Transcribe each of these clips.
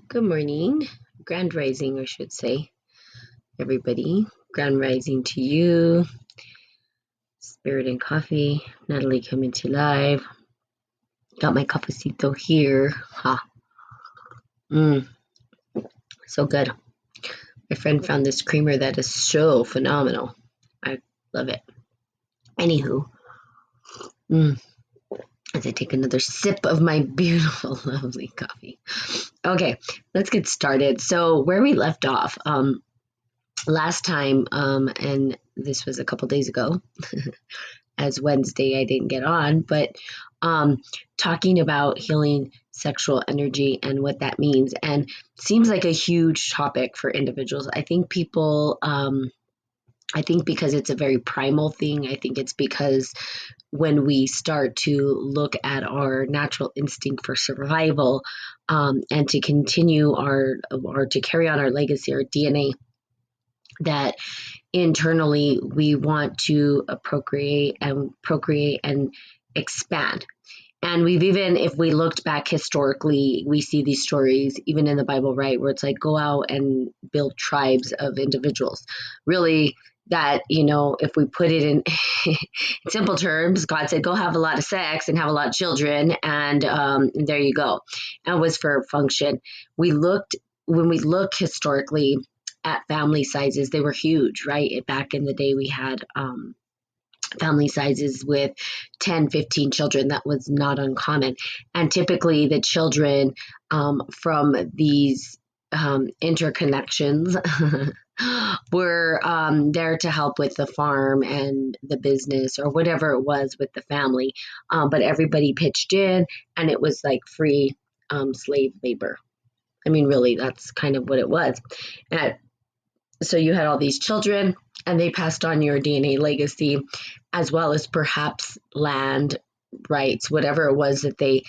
Good morning, grand rising, I should say, everybody. Grand rising to you, Spirit and Coffee. Natalie coming to live. Got my cafecito here. Ha. So good. My friend found this creamer that is so phenomenal. I love it. Anywho, as I take another sip of my beautiful, lovely coffee. Okay, let's get started. So where we left off, last time, and this was a couple days ago, as Wednesday I didn't get on, but talking about healing sexual energy and what that means, and seems like a huge topic for individuals. I think people, I think because it's a very primal thing, I think it's because when we start to look at our natural instinct for survival, and to continue or to carry on our legacy, our DNA, that internally we want to procreate and expand. And we've even, if we looked back historically, we see these stories even in the Bible, right, where it's like go out and build tribes of individuals. Really, that, if we put it in simple terms, God said, go have a lot of sex and have a lot of children, and there you go. And it was for function. When we look historically at family sizes, they were huge, right? Back in the day, we had family sizes with 10, 15 children. That was not uncommon. And typically the children from these interconnections were there to help with the farm and the business or whatever it was with the family. But everybody pitched in, and it was like free slave labor. I mean, really, that's kind of what it was. And so you had all these children, and they passed on your DNA legacy, as well as perhaps land rights, whatever it was that they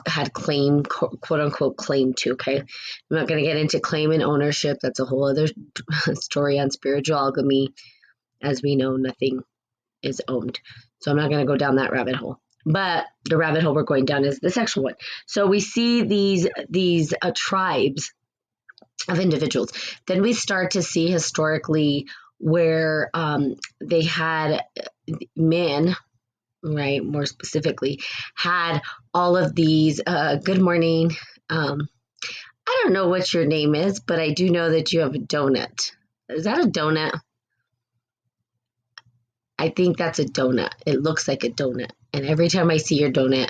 had claim, quote unquote, claim to. Okay, I'm not going to get into claim and ownership. That's a whole other story on spiritual alchemy. As we know, nothing is owned, so I'm not going to go down that rabbit hole. But the rabbit hole we're going down is the sexual one. So we see these tribes of individuals. Then we start to see historically where they had men, right, more specifically, had all of these, good morning. I don't know what your name is, but I do know that you have a donut. Is that a donut? I think that's a donut. It looks like a donut. And every time I see your donut,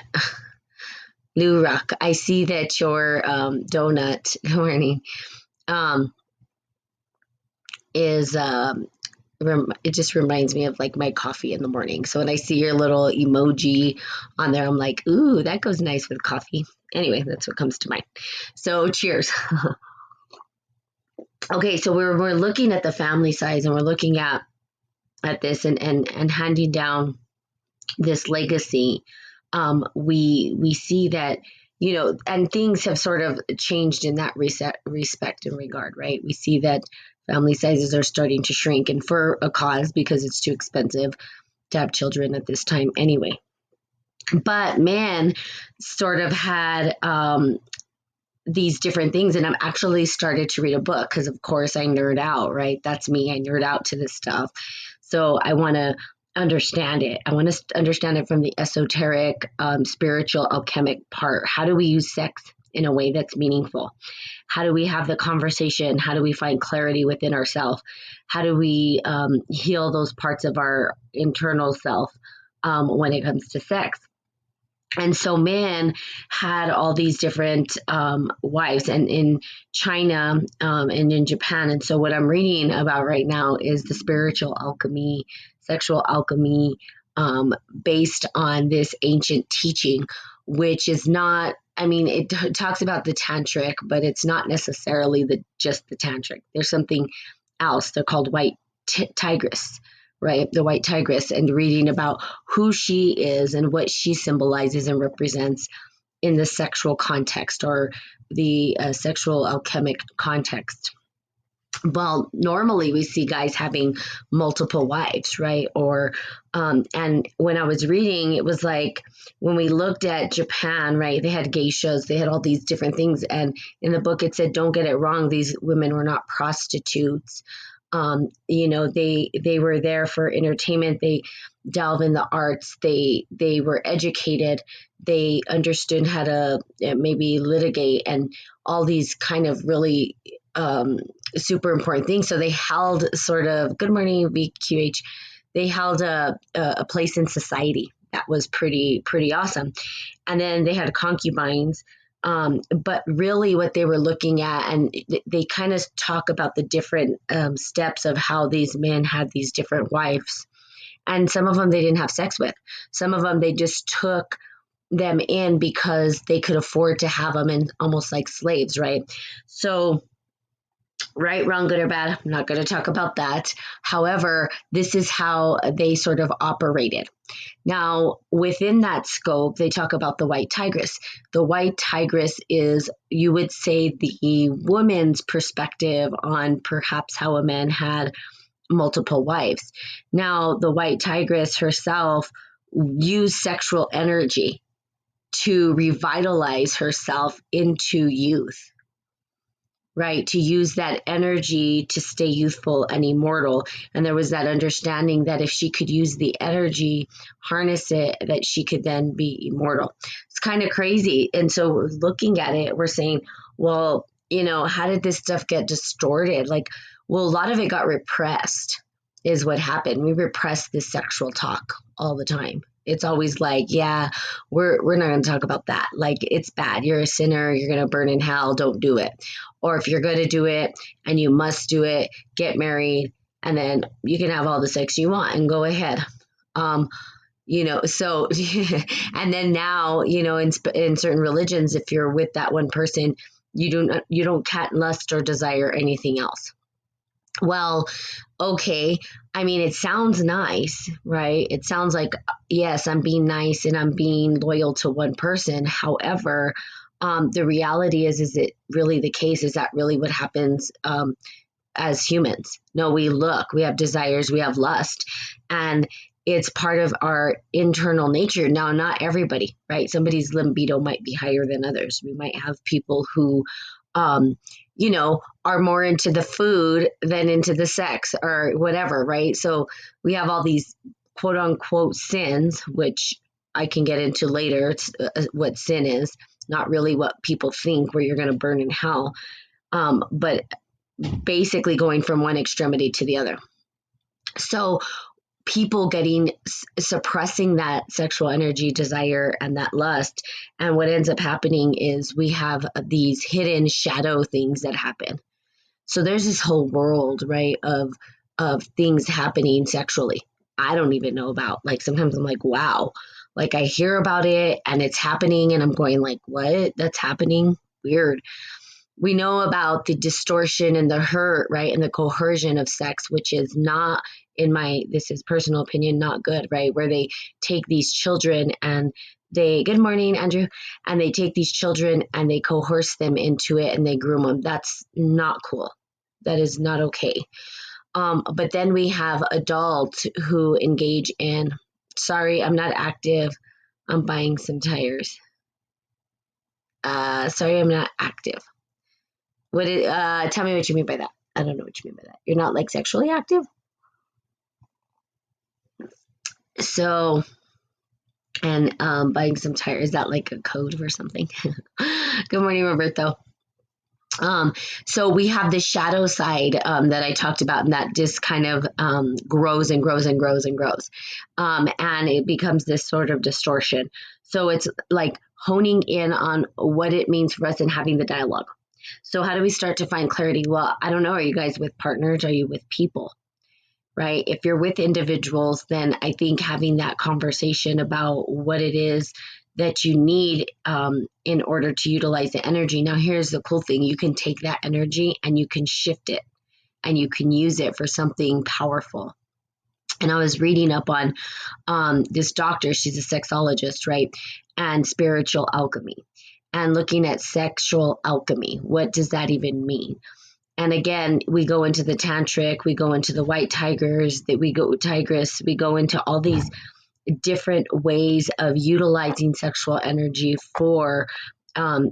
Lou Rock, I see that your donut, good morning, is it just reminds me of like my coffee in the morning. So when I see your little emoji on there, I'm like, ooh, that goes nice with coffee. Anyway, that's what comes to mind. So cheers. Okay, so we're looking at the family size, and we're looking at this and handing down this legacy. We see that, and things have sort of changed in that respect and regard, right? We see that family sizes are starting to shrink, and for a cause, because it's too expensive to have children at this time anyway. But man sort of had these different things, and I've actually started to read a book because, of course, I nerd out, right? That's me. I nerd out to this stuff. So I want to understand it. I want to understand it from the esoteric, spiritual, alchemic part. How do we use sex in a way that's meaningful? How do we have the conversation? How do we find clarity within ourselves? How do we heal those parts of our internal self when it comes to sex? And so man had all these different wives, and in China and in Japan. And so what I'm reading about right now is the spiritual alchemy, sexual alchemy, based on this ancient teaching, which is not, I mean, it talks about the tantric, but it's not necessarily just the tantric. There's something else. They're called white tigress, right? The white tigress, and reading about who she is and what she symbolizes and represents in the sexual context, or the sexual alchemic context. Well, normally we see guys having multiple wives, right? Or, and when I was reading, it was like when we looked at Japan, right? They had geishas, they had all these different things. And in the book, it said, don't get it wrong, these women were not prostitutes. They were there for entertainment. They delve in the arts. They were educated. They understood how to maybe litigate and all these kind of really super important thing. So they held sort of, good morning, VQH. They held a place in society that was pretty awesome. And then they had concubines. But really what they were looking at, and they kind of talk about the different steps of how these men had these different wives. And some of them they didn't have sex with. Some of them they just took them in because they could afford to have them in almost like slaves, right? So right, wrong, good or bad, I'm not going to talk about that. However, this is how they sort of operated. Now, within that scope, they talk about the white tigress. The white tigress is, you would say, the woman's perspective on perhaps how a man had multiple wives. Now, the white tigress herself used sexual energy to revitalize herself into youth, right? To use that energy to stay youthful and immortal. And there was that understanding that if she could use the energy, harness it, that she could then be immortal. It's kind of crazy. And so looking at it, we're saying, well, how did this stuff get distorted? Like, well, a lot of it got repressed is what happened. We repressed this sexual talk all the time. It's always like, yeah, we're not going to talk about that. Like, it's bad. You're a sinner. You're going to burn in hell. Don't do it. Or if you're going to do it and you must do it, get married, and then you can have all the sex you want and go ahead. So, and then now, in certain religions, if you're with that one person, you don't cat lust or desire anything else. Well, okay. I mean, it sounds nice, right? It sounds like, yes, I'm being nice and I'm being loyal to one person. However, the reality is it really the case? Is that really what happens as humans? No, we have desires, we have lust, and it's part of our internal nature. Now, not everybody, right? Somebody's libido might be higher than others. We might have people who, are more into the food than into the sex or whatever, right? So we have all these quote unquote sins, which I can get into later. It's what sin is, not really what people think, where you're going to burn in hell, but basically going from one extremity to the other. So people suppressing that sexual energy, desire, and that lust. And what ends up happening is we have these hidden shadow things that happen. So there's this whole world, right, of things happening sexually I don't even know about. Like sometimes I'm like, wow, like I hear about it and it's happening and I'm going like, what? That's happening? Weird. We know about the distortion and the hurt, right? And the coercion of sex, which is not, this is personal opinion, not good, right? Where they take these children and good morning, Andrew, and they take these children and they coerce them into it and they groom them. That's not cool. That is not okay. But then we have adults who engage in, sorry, I'm not active. I'm buying some tires. Sorry, I'm not active. Tell me what you mean by that. I don't know what you mean by that. You're not like sexually active? So, and buying some tires, is that like a code or something? Good morning, Roberto. So we have the shadow side that I talked about, and that just kind of grows and grows and grows and grows. And it becomes this sort of distortion. So it's like honing in on what it means for us and having the dialogue. So how do we start to find clarity? Well, I don't know. Are you guys with partners? Are you with people? Right? If you're with individuals, then I think having that conversation about what it is that you need in order to utilize the energy. Now, here's the cool thing. You can take that energy and you can shift it and you can use it for something powerful. And I was reading up on this doctor. She's a sexologist, right? And spiritual alchemy. And looking at sexual alchemy. What does that even mean? And again, we go into the tantric, we go into the white tigers, that we go tigress, we go into all these different ways of utilizing sexual energy for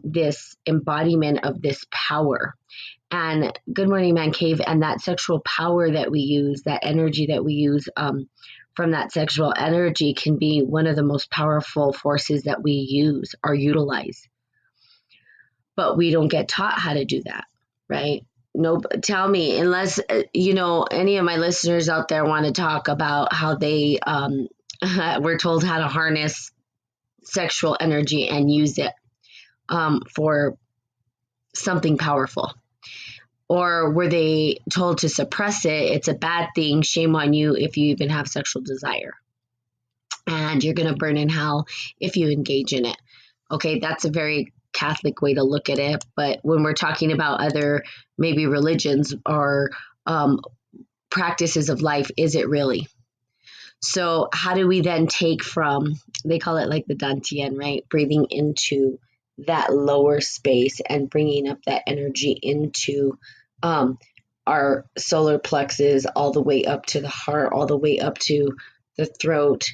this embodiment of this power. And good morning, man cave. And that sexual power that we use, that energy that we use from that sexual energy can be one of the most powerful forces that we use or utilize. But we don't get taught how to do that, right? No, tell me, unless, any of my listeners out there want to talk about how they were told how to harness sexual energy and use it for something powerful. Or were they told to suppress it? It's a bad thing. Shame on you if you even have sexual desire. And you're going to burn in hell if you engage in it. Okay, that's a very Catholic way to look at it. But when we're talking about other maybe religions or practices of life, is it really? So how do we then take from, they call it like the Dantian, right? Breathing into that lower space and bringing up that energy into our solar plexus, all the way up to the heart, all the way up to the throat,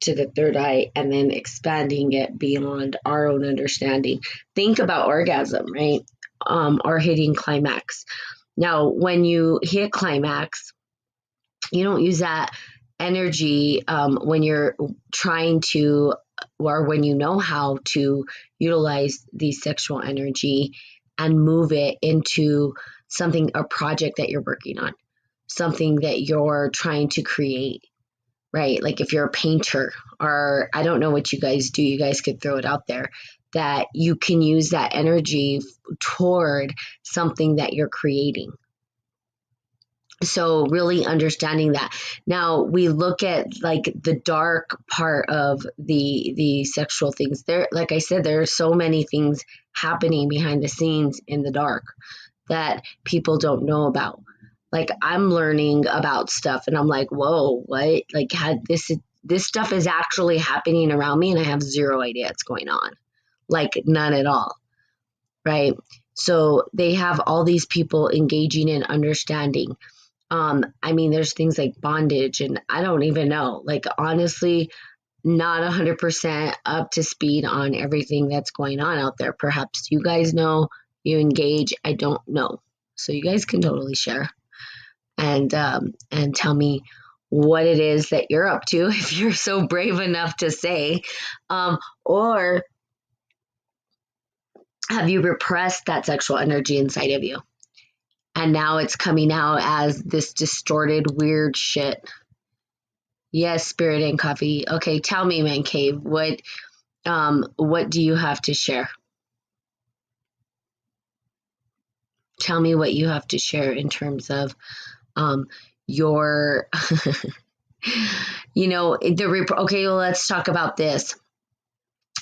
to the third eye, and then expanding it beyond our own understanding. Think about orgasm, right? Or hitting climax. Now, when you hit climax, you don't use that energy when you're trying to, or when you know how to utilize the sexual energy and move it into something, a project that you're working on, something that you're trying to create, right? Like if you're a painter, or I don't know what you guys do, you guys could throw it out there, that you can use that energy toward something that you're creating. So really understanding that. Now we look at like the dark part of the sexual things. There, like I said, there are so many things happening behind the scenes in the dark that people don't know about. Like I'm learning about stuff and I'm like, whoa, what? Like had this stuff is actually happening around me and I have zero idea what's going on. Like none at all. Right? So they have all these people engaging in understanding. I mean, there's things like bondage, and I don't even know. Like, honestly, not 100% up to speed on everything that's going on out there. Perhaps you guys know, you engage. I don't know. So you guys can totally share and tell me what it is that you're up to if you're so brave enough to say, or have you repressed that sexual energy inside of you? And now it's coming out as this distorted, weird shit. Yes, Spirit and Coffee. Okay, tell me, Man Cave, what do you have to share? Tell me what you have to share in terms of your, okay, well, let's talk about this.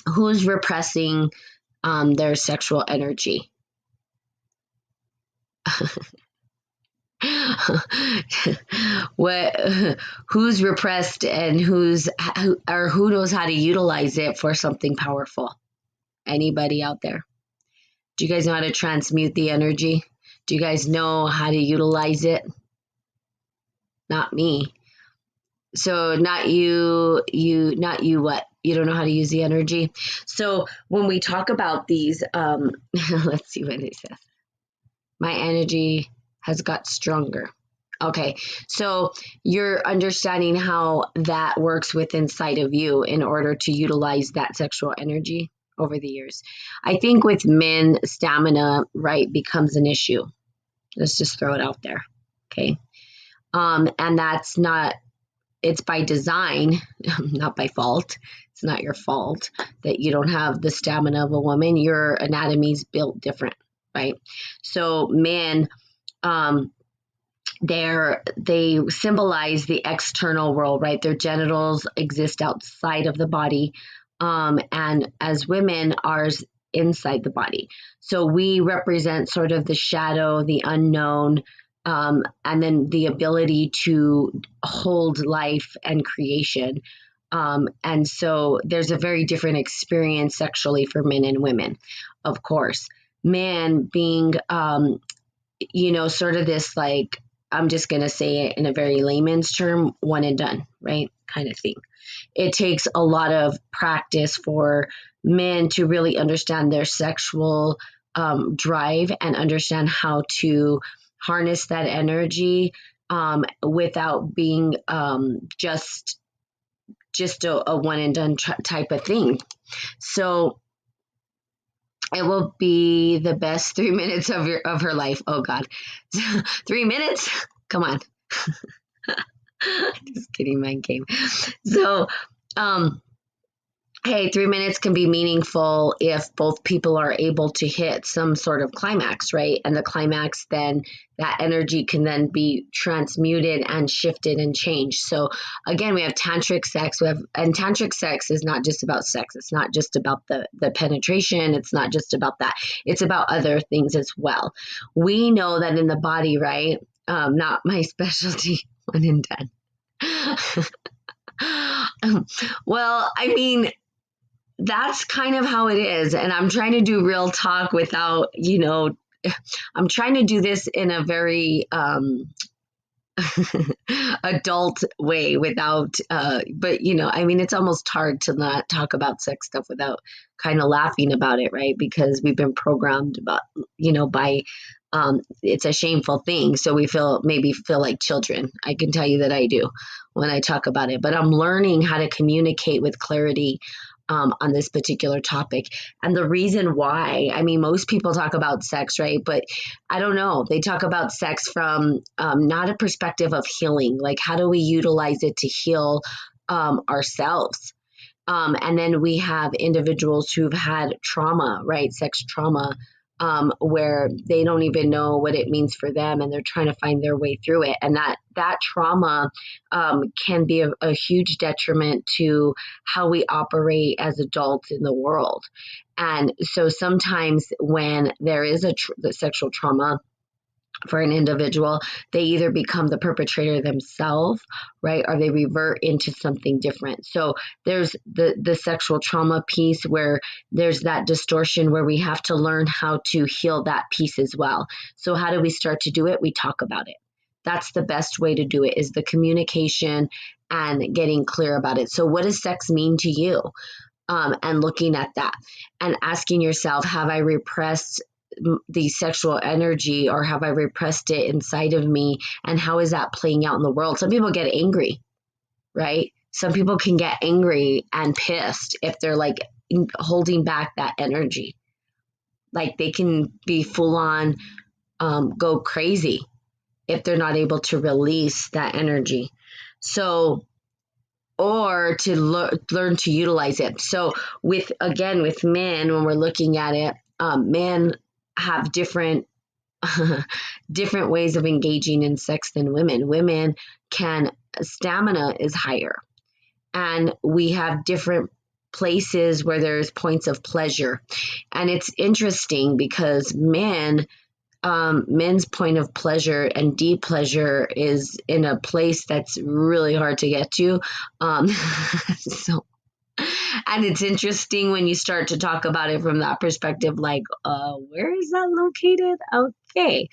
Who's repressing their sexual energy? Who's repressed and who knows how to utilize it for something powerful? Anybody out there? Do you guys know how to transmute the energy? Do you guys know how to utilize it? Not me. So not you what? You don't know how to use the energy? So when we talk about these, let's see what it says. My energy has got stronger. Okay, so you're understanding how that works with inside of you in order to utilize that sexual energy over the years. I think with men, stamina, right, becomes an issue. Let's just throw it out there, okay? And that's not, it's by design, not by fault. It's not your fault that you don't have the stamina of a woman. Your anatomy's built different, right? So men, they symbolize the external world, right? Their genitals exist outside of the body, and as women, ours inside the body. So we represent sort of the shadow, the unknown, and then the ability to hold life and creation. And so there's a very different experience sexually for men and women, of course. Man being sort of this, like, I'm just going to say it in a very layman's term, one and done, right? Kind of thing. It takes a lot of practice for men to really understand their sexual drive and understand how to harness that energy without being just a one and done type of thing. So it will be the best 3 minutes of her life. Oh God, 3 minutes? Come on. Just kidding, mind game. So, hey, 3 minutes can be meaningful if both people are able to hit some sort of climax, right? And the climax, then that energy can then be transmuted and shifted and changed. So again, we have tantric sex. And tantric sex is not just about sex. It's not just about the penetration. It's not just about that. It's about other things as well. We know that in the body, right? Not my specialty, one and done. Well, I mean, that's kind of how it is. And I'm trying to do real talk without, I'm trying to do this in a very adult way without, but, I mean, it's almost hard to not talk about sex stuff without kind of laughing about it, right? Because we've been programmed about, by, it's a shameful thing. So we maybe feel like children. I can tell you that I do when I talk about it, but I'm learning how to communicate with clarity on this particular topic. And the reason why, I mean, most people talk about sex, right? But I don't know. They talk about sex from not a perspective of healing. Like, how do we utilize it to heal ourselves? And then we have individuals who've had trauma, right? Sex trauma, where they don't even know what it means for them, and they're trying to find their way through it. And that trauma can be a huge detriment to how we operate as adults in the world. And so sometimes when there is the sexual trauma for an individual, they either become the perpetrator themselves, right? Or they revert into something different. So there's the sexual trauma piece where there's that distortion where we have to learn how to heal that piece as well. So how do we start to do it? We talk about it. That's the best way to do it, is the communication and getting clear about it. So what does sex mean to you? And looking at that and asking yourself, have I repressed the sexual energy, or have I repressed it inside of me? And how is that playing out in the world? Some people get angry, right? Some people can get angry and pissed if they're like holding back that energy. Like, they can be full on go crazy if they're not able to release that energy. So, or to learn to utilize it. So with men, when we're looking at it, men have different ways of engaging in sex than women. Women stamina is higher, and we have different places where there's points of pleasure. And it's interesting because men's point of pleasure and deep pleasure is in a place that's really hard to get to. So, and it's interesting when you start to talk about it from that perspective, like, where is that located? Okay.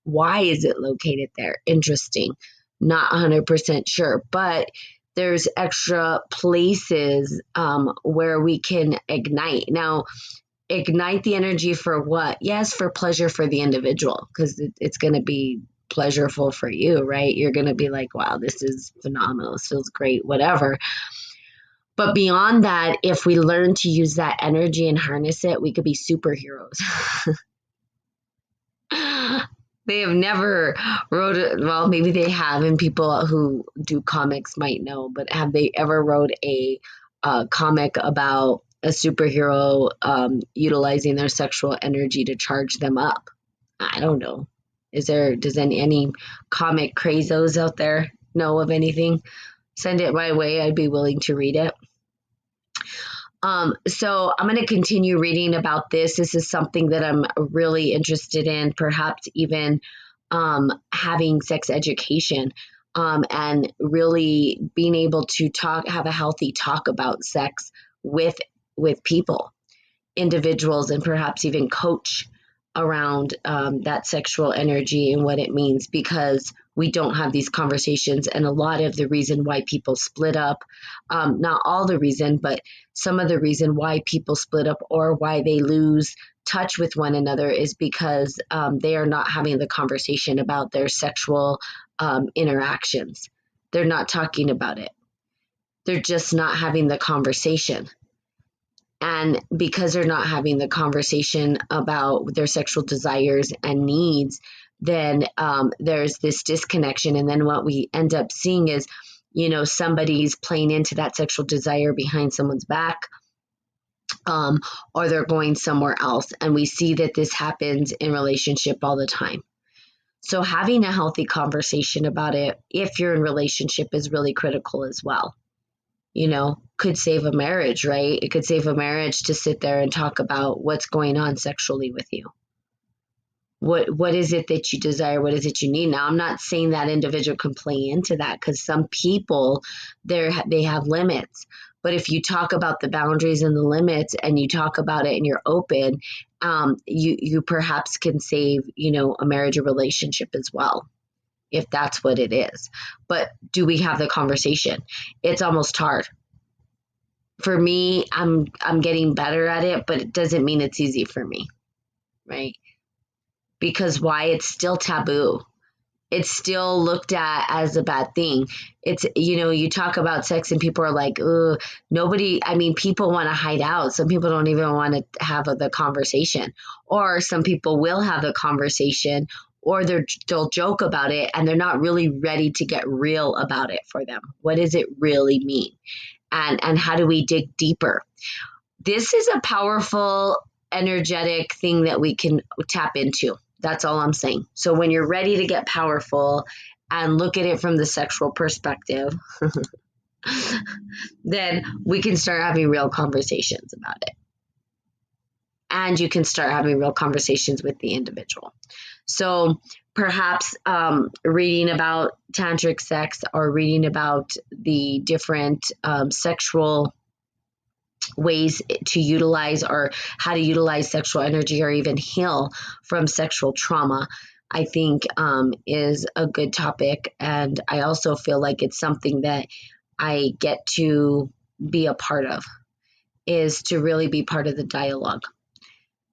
Why is it located there? Interesting. Not 100% sure, but there's extra places where we can ignite. Now, ignite the energy for what? Yes, for pleasure for the individual, because it's going to be pleasurable for you, right? You're going to be like, wow, this is phenomenal. This feels great, whatever. But beyond that, if we learn to use that energy and harness it, we could be superheroes. They have never wrote it. Well, maybe they have, and people who do comics might know, but have they ever wrote a comic about a superhero utilizing their sexual energy to charge them up? I don't know. Does any comic crazos out there know of anything? Send it my way. I'd be willing to read it. So I'm going to continue reading about this. This is something that I'm really interested in, perhaps even having sex education and really being able to have a healthy talk about sex with people, individuals, and perhaps even coach around that sexual energy and what it means, because we don't have these conversations. And a lot of the reason why people split up, not all the reason, but some of the reason why people split up or why they lose touch with one another is because they are not having the conversation about their sexual interactions. They're not talking about it. They're just not having the conversation. And because they're not having the conversation about their sexual desires and needs, then there's this disconnection. And then what we end up seeing is, somebody's playing into that sexual desire behind someone's back, or they're going somewhere else. And we see that this happens in relationship all the time. So having a healthy conversation about it, if you're in relationship, is really critical as well. Could save a marriage, right? It could save a marriage to sit there and talk about what's going on sexually with you. What is it that you desire? What is it you need? Now, I'm not saying that individual can play into that, because some people, they have limits. But if you talk about the boundaries and the limits, and you talk about it and you're open, you perhaps can save, a marriage or relationship as well, if that's what it is. But do we have the conversation? It's almost hard. For me, I'm getting better at it, but it doesn't mean it's easy for me, right? Because why? It's still taboo. It's still looked at as a bad thing. It's, you talk about sex and people are like, ugh, people want to hide out. Some people don't even want to have the conversation, or some people will have the conversation, or they'll joke about it, and they're not really ready to get real about it for them. What does it really mean? And how do we dig deeper? This is a powerful, energetic thing that we can tap into. That's all I'm saying. So when you're ready to get powerful and look at it from the sexual perspective, then we can start having real conversations about it. And you can start having real conversations with the individual. So perhaps reading about tantric sex, or reading about the different sexual ways to utilize, or how to utilize sexual energy, or even heal from sexual trauma, I think is a good topic. And I also feel like it's something that I get to be a part of, is to really be part of the dialogue.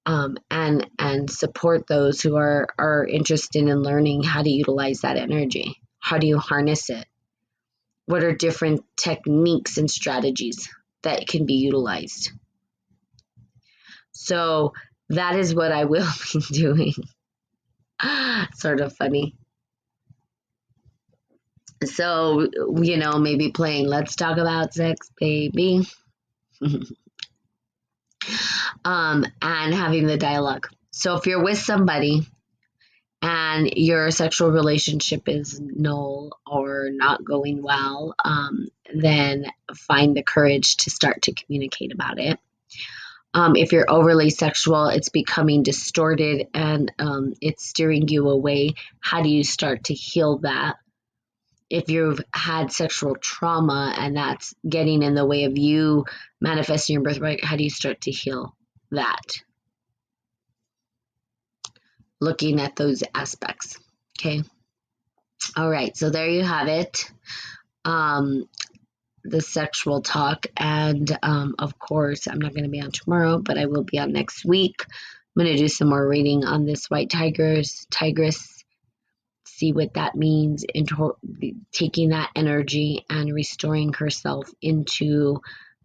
And support those who are interested in learning how to utilize that energy. How do you harness it? What are different techniques and strategies that can be utilized? So that is what I will be doing. Sort of funny. So, maybe playing Let's Talk About Sex, Baby. And having the dialogue. So if you're with somebody and your sexual relationship is null or not going well, then find the courage to start to communicate about it. If you're overly sexual, it's becoming distorted and it's steering you away. How do you start to heal that? If you've had sexual trauma and that's getting in the way of you manifesting your birthright, how do you start to heal that? Looking at those aspects. Okay. All right. So there you have it. The sexual talk. And of course, I'm not going to be on tomorrow, but I will be on next week. I'm going to do some more reading on this white tigress, see what that means, into taking that energy and restoring herself into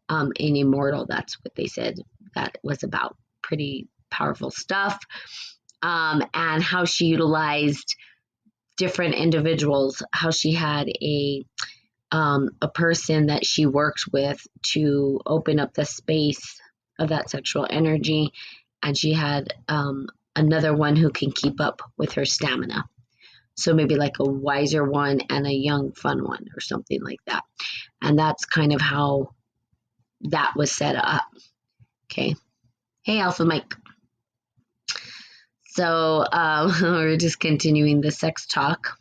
an immortal. That's what they said that was about. Pretty powerful stuff. And how she utilized different individuals, how she had a person that she worked with to open up the space of that sexual energy, and she had another one who can keep up with her stamina. So maybe like a wiser one and a young, fun one, or something like that. And that's kind of how that was set up. Okay. Hey, Alpha Mike. So we're just continuing the sex talk.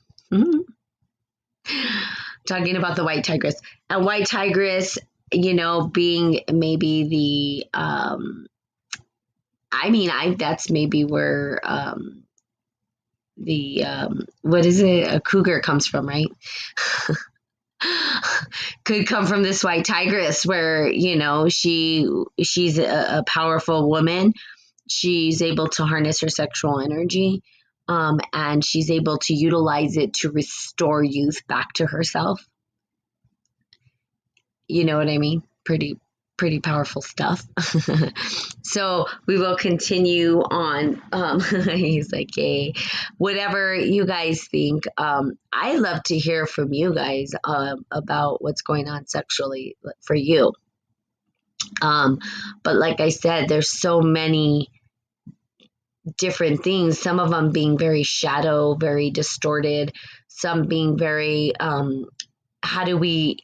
Talking about the white tigress. And white tigress, being maybe the I mean, that's maybe where what is it? A cougar comes from, right? Could come from this white tigress where, she's a powerful woman. She's able to harness her sexual energy, and she's able to utilize it to restore youth back to herself. You know what I mean? Pretty powerful stuff. So we will continue on. He's like, hey, whatever you guys think. I love to hear from you guys about what's going on sexually for you. But like I said, there's so many different things, some of them being very shadow, very distorted, some being very how do we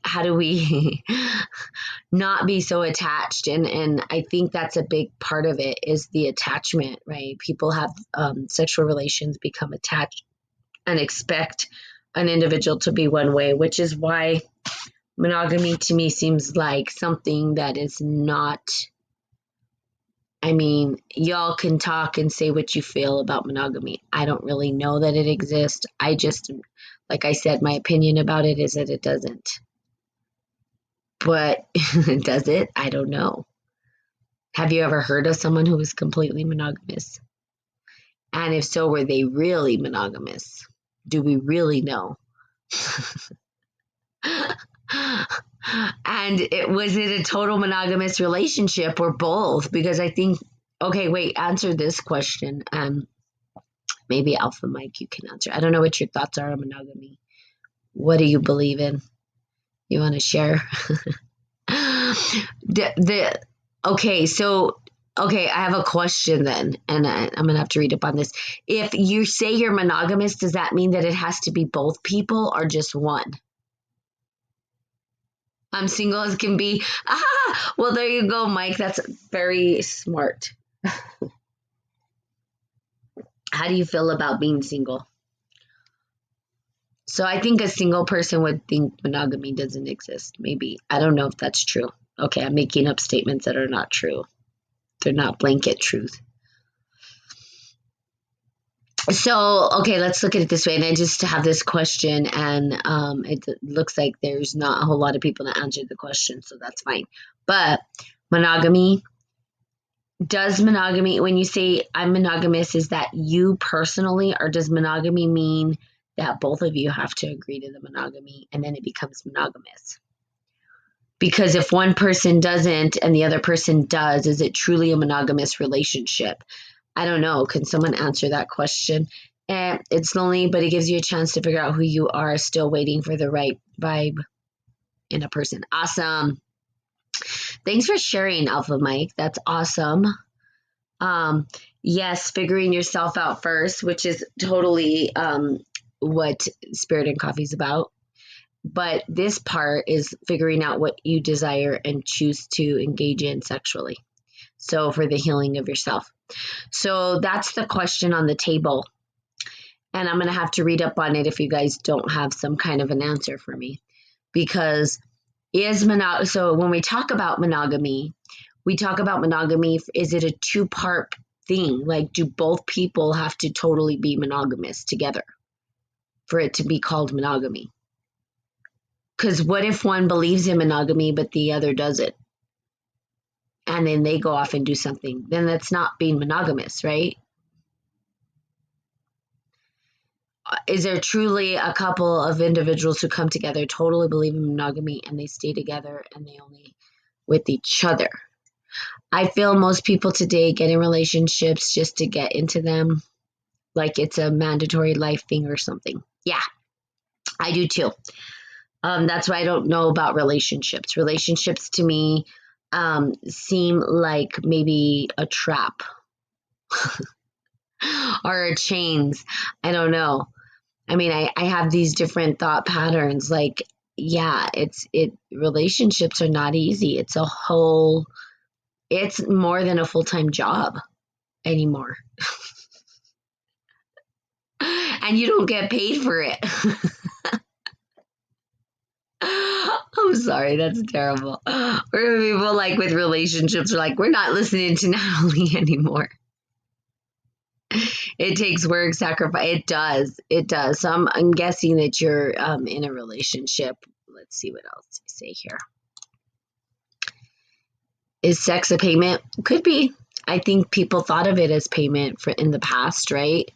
not be so attached, and I think that's a big part of it is the attachment, right? People have sexual relations, become attached, and expect an individual to be one way, which is why monogamy to me seems like something that is not. I mean, y'all can talk and say what you feel about monogamy. I don't really know that it exists. I just, like I said, my opinion about it is that it doesn't. But does it? I don't know. Have you ever heard of someone who was completely monogamous? And if so, were they really monogamous? Do we really know? And was it a total monogamous relationship or both? Because I think, okay, wait, answer this question. Maybe Alpha Mike, you can answer. I don't know what your thoughts are on monogamy. What do you believe in? You want to share? Okay, I have a question then, and I'm gonna have to read up on this. If you say you're monogamous, does that mean that it has to be both people or just one? I'm single as can be. Ah, well, there you go, Mike. That's very smart. How do you feel about being single? So I think a single person would think monogamy doesn't exist. Maybe. I don't know if that's true. Okay, I'm making up statements that are not true. They're not blanket truth. So, okay, let's look at it this way. And I just have this question, and it looks like there's not a whole lot of people that answered the question, so that's fine. But monogamy, when you say I'm monogamous, is that you personally, or does monogamy mean that both of you have to agree to the monogamy and then it becomes monogamous? Because if one person doesn't and the other person does, is it truly a monogamous relationship? I don't know. Can someone answer that question? And it's lonely, but it gives you a chance to figure out who you are, still waiting for the right vibe in a person. Awesome. Thanks for sharing, Alpha Mike. That's awesome. Yes, figuring yourself out first, which is totally what Spirit and Coffee is about. But this part is figuring out what you desire and choose to engage in sexually. So for the healing of yourself. So that's the question on the table. And I'm going to have to read up on it if you guys don't have some kind of an answer for me. Because so when we talk about monogamy, is it a two-part thing? Like, do both people have to totally be monogamous together for it to be called monogamy? Because what if one believes in monogamy, but the other doesn't? And then they go off and do something. Then that's not being monogamous, right? Is there truly a couple of individuals who come together, totally believe in monogamy, and they stay together and they only with each other? I feel most people today get in relationships just to get into them, like it's a mandatory life thing or something. Yeah, I do too. That's why I don't know about relationships. Relationships to me seem like maybe a trap or a chains. I don't know. I mean, I have these different thought patterns. Like, yeah, relationships are not easy. It's more than a full-time job anymore. And you don't get paid for it. I'm sorry, that's terrible. We're people like with relationships are like, we're not listening to Natalie anymore. It takes work, sacrifice. It does. So I'm guessing that you're in a relationship. Let's see what else to say here. Is sex a payment? Could be. I think people thought of it as payment for in the past, right?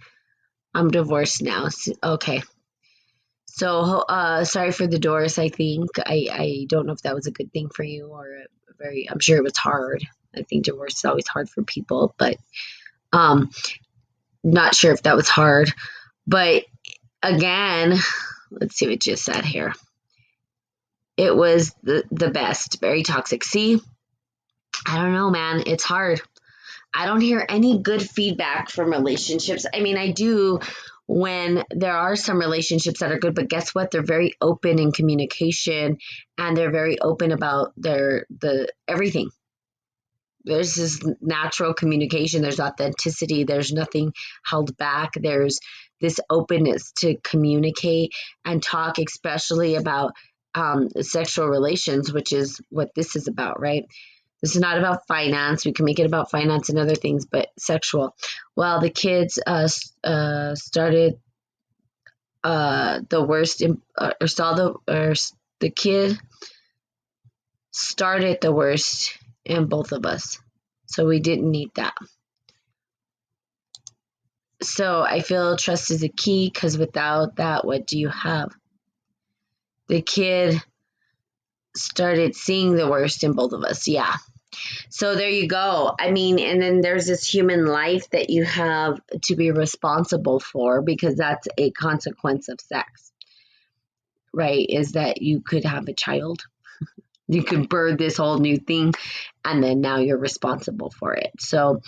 I'm divorced now. Okay. So, sorry for the divorce. I think I don't know if that was a good thing for you or I'm sure it was hard. I think divorce is always hard for people, but um, not sure if that was hard. But again, let's see what just said here. It was the best. Very toxic. See, I don't know, man. It's hard. I don't hear any good feedback from relationships. I mean, I do when there are some relationships that are good, but guess what? They're very open in communication and they're very open about the everything. There's this natural communication, there's authenticity, there's nothing held back. There's this openness to communicate and talk, especially about sexual relations, which is what this is about, right? This is not about finance. We can make it about finance and other things, but sexual. Well, the kids started the worst, or saw the kid started the worst in both of us. So we didn't need that. So I feel trust is a key because without that, what do you have? The kid started seeing the worst in both of us. Yeah. So there you go. I mean, and then there's this human life that you have to be responsible for because that's a consequence of sex, right? Is that you could have a child. You could birth this whole new thing and then now you're responsible for it. So,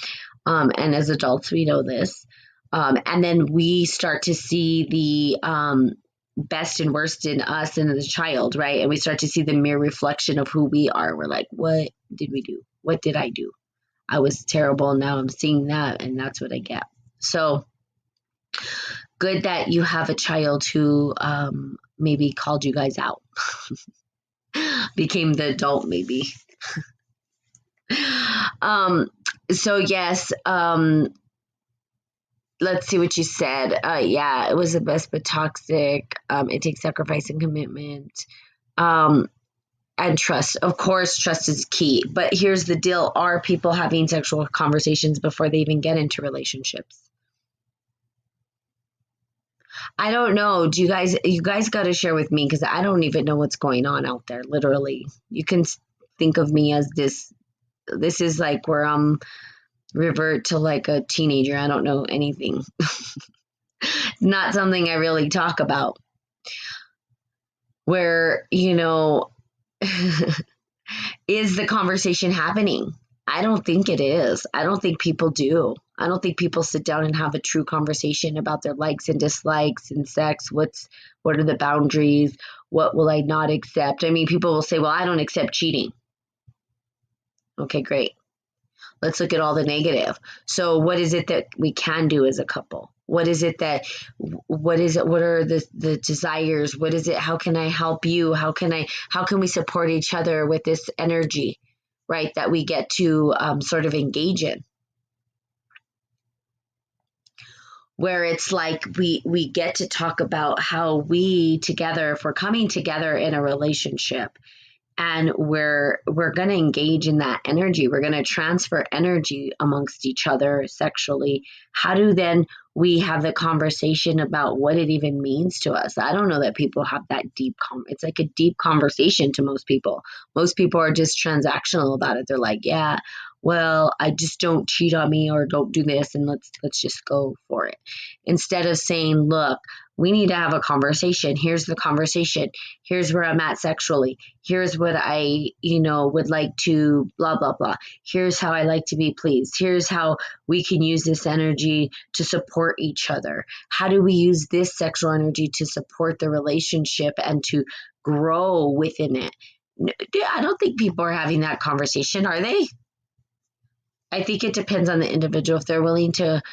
and as adults, we know this. And then we start to see the best and worst in us and the child, right? And we start to see the mere reflection of who we are. We're like, what did we do? What did I do? I was terrible. Now I'm seeing that, and that's what I get. So good that you have a child who maybe called you guys out, became the adult, maybe. So yes, let's see what you said. Yeah, it was the best, but toxic. It takes sacrifice and commitment. And trust. Of course, trust is key. But here's the deal. Are people having sexual conversations before they even get into relationships? I don't know. You guys got to share with me because I don't even know what's going on out there. Literally, you can think of me as this. This is like where I'm revert to like a teenager. I don't know anything. Not something I really talk about. Where, is the conversation happening? I don't think it is. I don't think people do. I don't think people sit down and have a true conversation about their likes and dislikes and sex. What are the boundaries? What will I not accept? I mean, people will say, well, I don't accept cheating. Okay, great. Let's look at all the negative. So what is it that we can do as a couple? What is it? What are the desires? What is it? How can I help you? How can we support each other with this energy, right? That we get to sort of engage in. Where it's like we get to talk about how we together, if we're coming together in a relationship, and we're going to engage in that energy, we're going to transfer energy amongst each other sexually. How do then we have the conversation about what it even means to us? I don't know that people have that deep it's like a deep conversation to most people. Most people are just transactional about it. They're like, yeah, well, I just don't cheat on me or don't do this and let's just go for it. Instead of saying, look, we need to have a conversation. Here's the conversation. Here's where I'm at sexually. Here's what I, would like to blah, blah, blah. Here's how I like to be pleased. Here's how we can use this energy to support each other. How do we use this sexual energy to support the relationship and to grow within it? I don't think people are having that conversation, are they? I think it depends on the individual. If they're willing to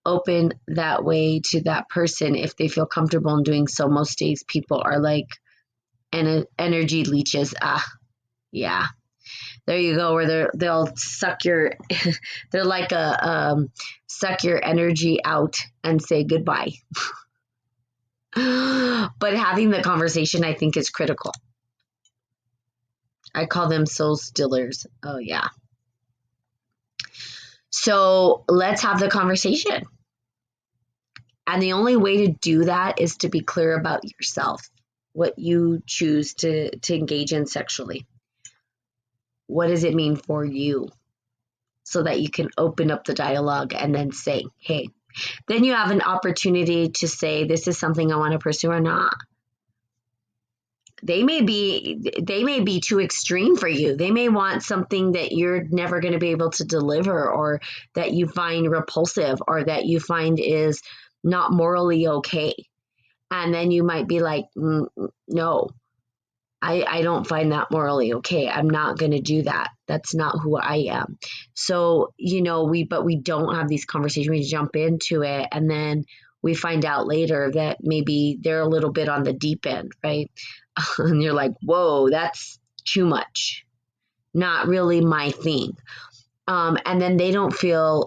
open that way to that person, if they feel comfortable in doing so. Most days people are like energy leeches. Yeah, There you go. Where they'll suck your, they're like suck your energy out and say goodbye. But having the conversation, I think, is critical. I call them soul stillers. Oh, yeah. So let's have the conversation. And the only way to do that is to be clear about yourself, what you choose to engage in sexually. What does it mean for you? So that you can open up the dialogue and then say, hey, then you have an opportunity to say, this is something I want to pursue or not. They may be too extreme for you. They may want something that you're never going to be able to deliver, or that you find repulsive, or that you find is not morally okay. And then you might be like, no, I don't find that morally okay. I'm not going to do that. That's not who I am. So, we don't have these conversations. We jump into it, and then we find out later that maybe they're a little bit on the deep end, right? And you're like, whoa, that's too much. Not really my thing. And then they don't feel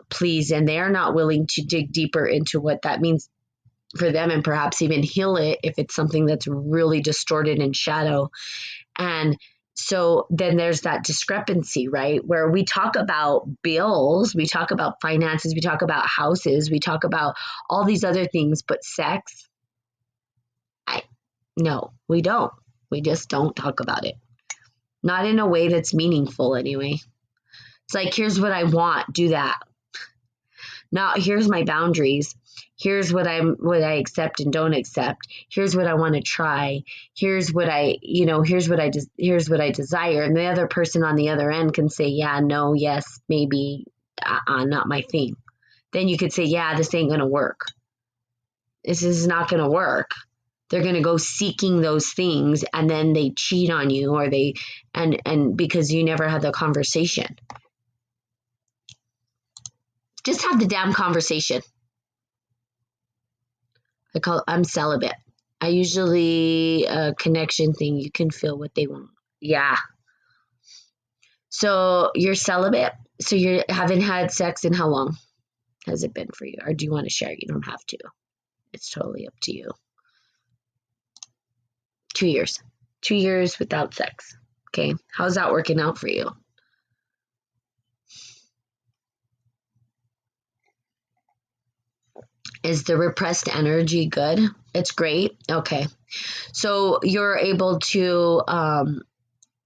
pleased, and they're not willing to dig deeper into what that means for them, and perhaps even heal it if it's something that's really distorted in shadow. And so then there's that discrepancy, right? Where we talk about bills, we talk about finances, we talk about houses, we talk about all these other things, but sex, no, we don't. We just don't talk about it. Not in a way that's meaningful anyway. It's like, here's what I want, do that. Not here's my boundaries. Here's what I accept and don't accept. Here's what I want to try. Here's what I desire. And the other person on the other end can say, yeah, no, yes, maybe, not my thing. Then you could say, yeah, this ain't going to work. This is not going to work. They're going to go seeking those things, and then they cheat on you, or and because you never had the conversation. Just have the damn conversation. I'm celibate. I usually a connection thing. You can feel what they want. Yeah. So you're celibate. So you haven't had sex in how long has it been for you? Or do you want to share? You don't have to. It's totally up to you. 2 years. 2 years without sex. Okay. How's that working out for you? Is the repressed energy good? It's great. Okay. So you're able to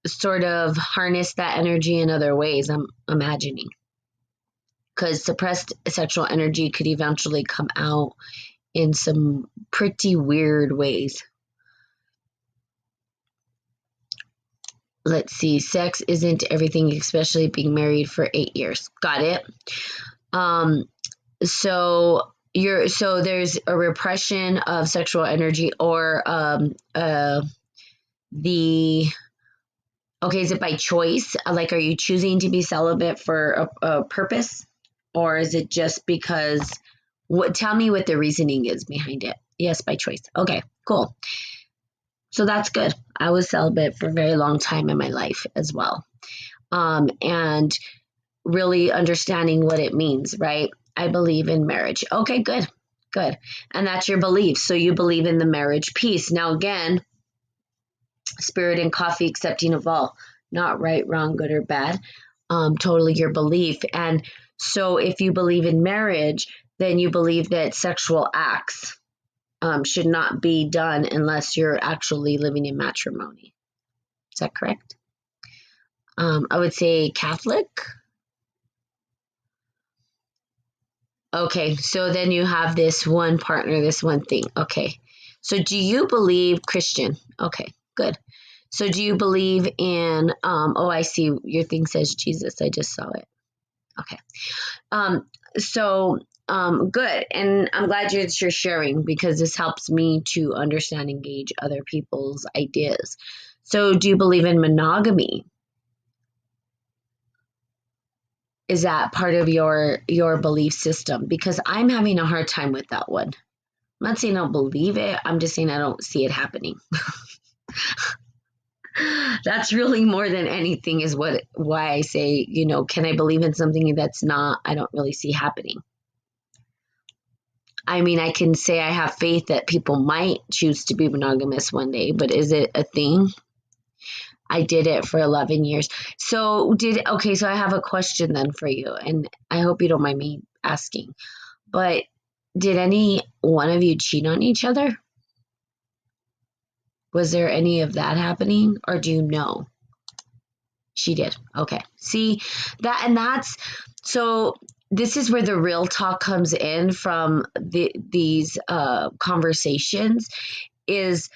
sort of harness that energy in other ways, I'm imagining. Because suppressed sexual energy could eventually come out in some pretty weird ways. Let's see. Sex isn't everything, especially being married for 8 years. Got it. So there's a repression of sexual energy, or is it by choice? Like, are you choosing to be celibate for a purpose, or is it just because? Tell me what the reasoning is behind it. Yes, by choice. Okay, cool. So that's good. I was celibate for a very long time in my life as well, and really understanding what it means, right? I believe in marriage. Okay, good. And that's your belief. So you believe in the marriage piece. Now, again, spirit and coffee, accepting of all, not right, wrong, good or bad. Totally your belief. And so if you believe in marriage, then you believe that sexual acts should not be done unless you're actually living in matrimony. Is that correct? I would say Catholic. Okay, so then you have this one partner, this one thing. Okay, so do you believe Christian? Okay, good. So do you believe in, I see your thing says Jesus. I just saw it. Okay. Good. And I'm glad you're sharing, because this helps me to understand, engage other people's ideas. So do you believe in monogamy? Is that part of your belief system? Because I'm having a hard time with that one. I'm not saying I don't believe it. I'm just saying I don't see it happening. That's really more than anything is why I say, can I believe in something that's not, I don't really see happening. I mean, I can say I have faith that people might choose to be monogamous one day, but is it a thing? I did it for 11 years. Okay, so I have a question then for you, and I hope you don't mind me asking, but did any one of you cheat on each other? Was there any of that happening, or do you know? She did. Okay. See, so this is where the real talk comes in from these conversations is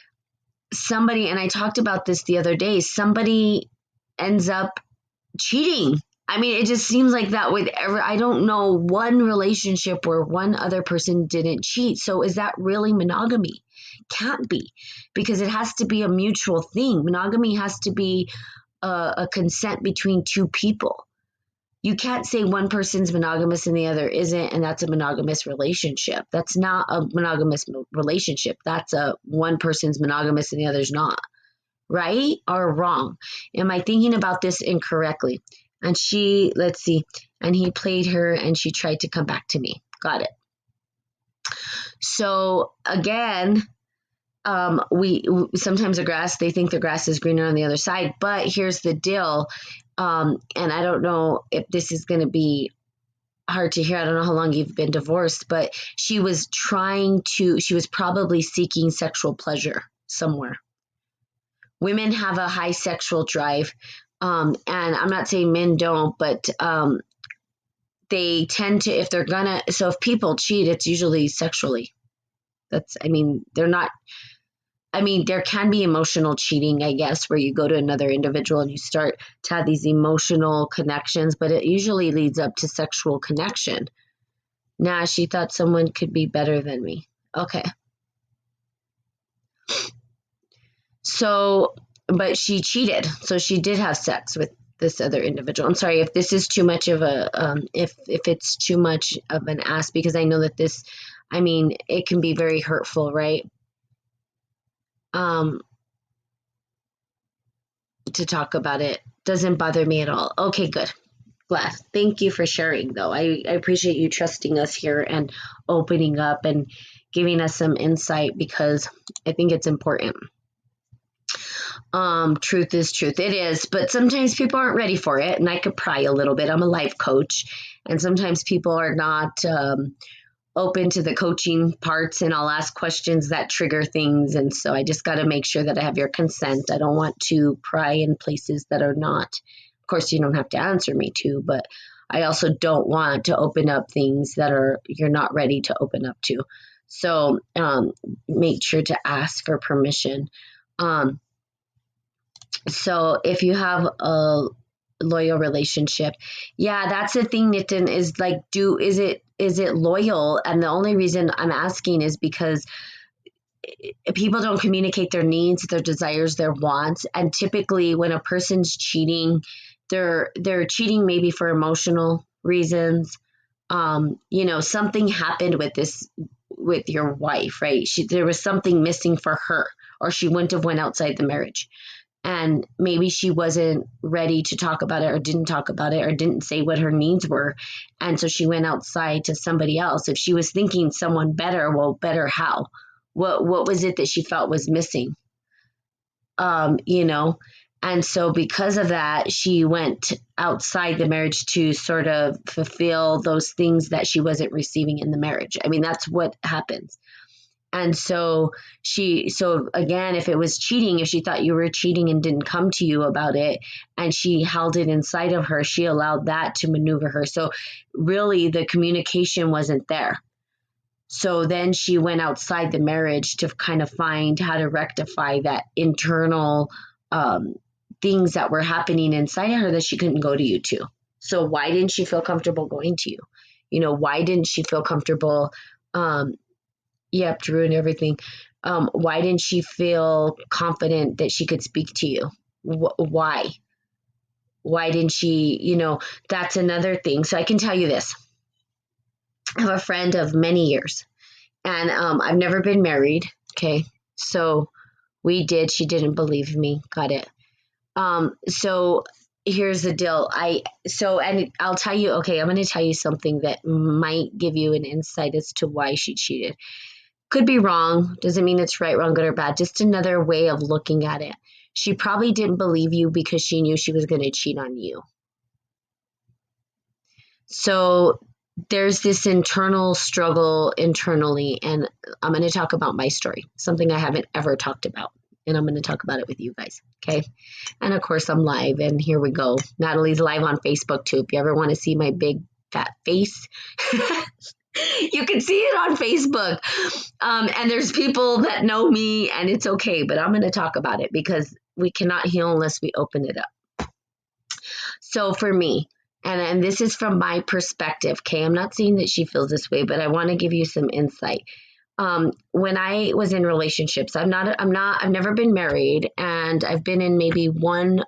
somebody, and I talked about this the other day, somebody ends up cheating. I mean, it just seems like that with I don't know one relationship where one other person didn't cheat. So is that really monogamy? Can't be, because it has to be a mutual thing. Monogamy has to be a consent between two people. You can't say one person's monogamous and the other isn't, and that's a monogamous relationship. That's not a monogamous relationship. That's a one person's monogamous and the other's not. Right or wrong? Am I thinking about this incorrectly? And let's see, and he played her and she tried to come back to me. Got it. So again, we sometimes they think the grass is greener on the other side, but here's the deal. And I don't know if this is going to be hard to hear. I don't know how long you've been divorced, but she was probably seeking sexual pleasure somewhere. Women have a high sexual drive. And I'm not saying men don't, but they tend to, if people cheat, it's usually sexually. There can be emotional cheating, I guess, where you go to another individual and you start to have these emotional connections, but it usually leads up to sexual connection. Nah, she thought someone could be better than me. Okay. So, but she cheated. So she did have sex with this other individual. I'm sorry if this is too much of if it's too much of an ask, because I know that it can be very hurtful, right? To talk about it doesn't bother me at all. Okay, good. Glad. Thank you for sharing, though. I appreciate you trusting us here and opening up and giving us some insight, because I think it's important. Truth is truth. It is, but sometimes people aren't ready for it, and I could pry a little bit. I'm a life coach, and sometimes people are not open to the coaching parts, and I'll ask questions that trigger things, and so I just got to make sure that I have your consent. I don't want to pry in places that are not. Of course, you don't have to answer me to, but I also don't want to open up things that you're not ready to open up to. So make sure to ask for permission. So if you have a loyal relationship, yeah, that's the thing, Nitin, is like, is it loyal? And the only reason I'm asking is because people don't communicate their needs, their desires, their wants. And typically when a person's cheating, they're cheating maybe for emotional reasons. Something happened with your wife, right? There was something missing for her, or she wouldn't have went outside the marriage. And maybe she wasn't ready to talk about it, or didn't talk about it, or didn't say what her needs were. And so she went outside to somebody else. If she was thinking someone better, well, better how? What was it that she felt was missing? And so because of that, she went outside the marriage to sort of fulfill those things that she wasn't receiving in the marriage. I mean, that's what happens. And so again, if it was cheating, if she thought you were cheating and didn't come to you about it, and she held it inside of her, she allowed that to maneuver her. So really the communication wasn't there. So then she went outside the marriage to kind of find how to rectify that internal things that were happening inside of her that she couldn't go to you to. So why didn't she feel comfortable going to you? Why didn't she feel comfortable Yep, Drew and everything. Why didn't she feel confident that she could speak to you? Why? Why didn't she, that's another thing. So I can tell you this. I have a friend of many years, and I've never been married. Okay. So she didn't believe me. Got it. So here's the deal. And I'll tell you, okay, I'm going to tell you something that might give you an insight as to why she cheated. Could be wrong. Doesn't mean it's right, wrong, good, or bad. Just another way of looking at it. She probably didn't believe you because she knew she was going to cheat on you. So there's this internal struggle internally, and I'm going to talk about my story, something I haven't ever talked about, and I'm going to talk about it with you guys, okay? And of course, I'm live, and here we go. Natalie's live on Facebook too. If you ever want to see my big fat face, you can see it on Facebook. And there's people that know me, and it's okay, but I'm going to talk about it because we cannot heal unless we open it up. So for me, and this is from my perspective, okay? I'm not saying that she feels this way, but I want to give you some insight. When I was in relationships, I've never been married, and I've been in maybe one,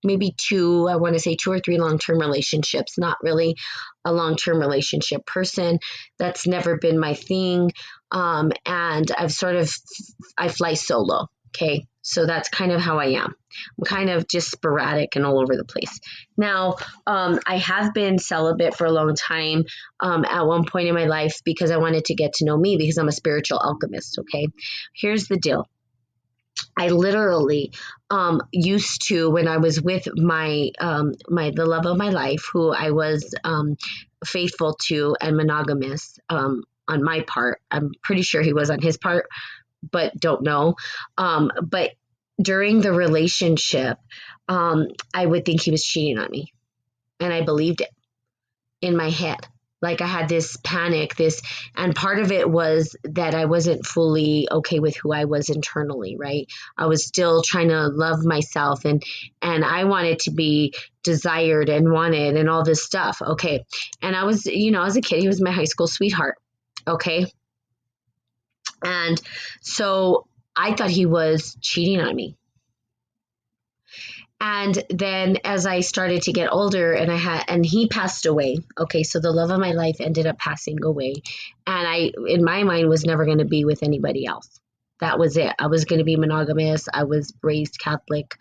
maybe two, I want to say 2 or 3 long-term relationships, not really a long-term relationship person. That's never been my thing. And I fly solo. Okay. So that's kind of how I am. I'm kind of just sporadic and all over the place. Now, I have been celibate for a long time at one point in my life because I wanted to get to know me because I'm a spiritual alchemist. Okay. Here's the deal. I literally used to, when I was with the love of my life, who I was faithful to and monogamous on my part. I'm pretty sure he was on his part, but don't know. But during the relationship, I would think he was cheating on me, and I believed it in my head. Like I had this panic, and part of it was that I wasn't fully okay with who I was internally, right? I was still trying to love myself, and I wanted to be desired and wanted and all this stuff. Okay. And I was, as a kid, he was my high school sweetheart. Okay. And so I thought he was cheating on me. And then as I started to get older and he passed away. Okay. So the love of my life ended up passing away. And I, in my mind, was never going to be with anybody else. That was it. I was going to be monogamous. I was raised Catholic.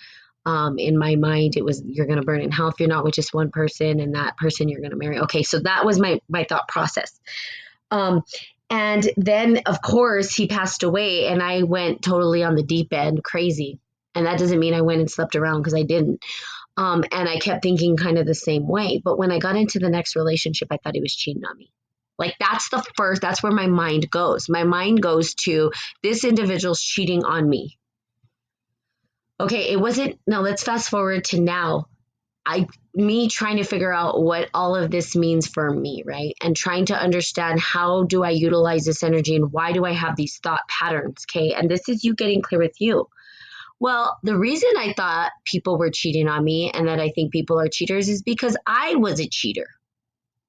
In my mind, it was, you're going to burn in hell if you're not with just one person, and that person you're going to marry. Okay. So that was my thought process. And then of course he passed away, and I went totally on the deep end, crazy. And that doesn't mean I went and slept around, because I didn't. And I kept thinking kind of the same way. But when I got into the next relationship, I thought he was cheating on me. Like that's where my mind goes. My mind goes to, this individual's cheating on me. Okay, it wasn't, now let's fast forward to now. Me trying to figure out what all of this means for me, right? And trying to understand, how do I utilize this energy, and why do I have these thought patterns? Okay. And this is you getting clear with you. Well, the reason I thought people were cheating on me, and that I think people are cheaters, is because I was a cheater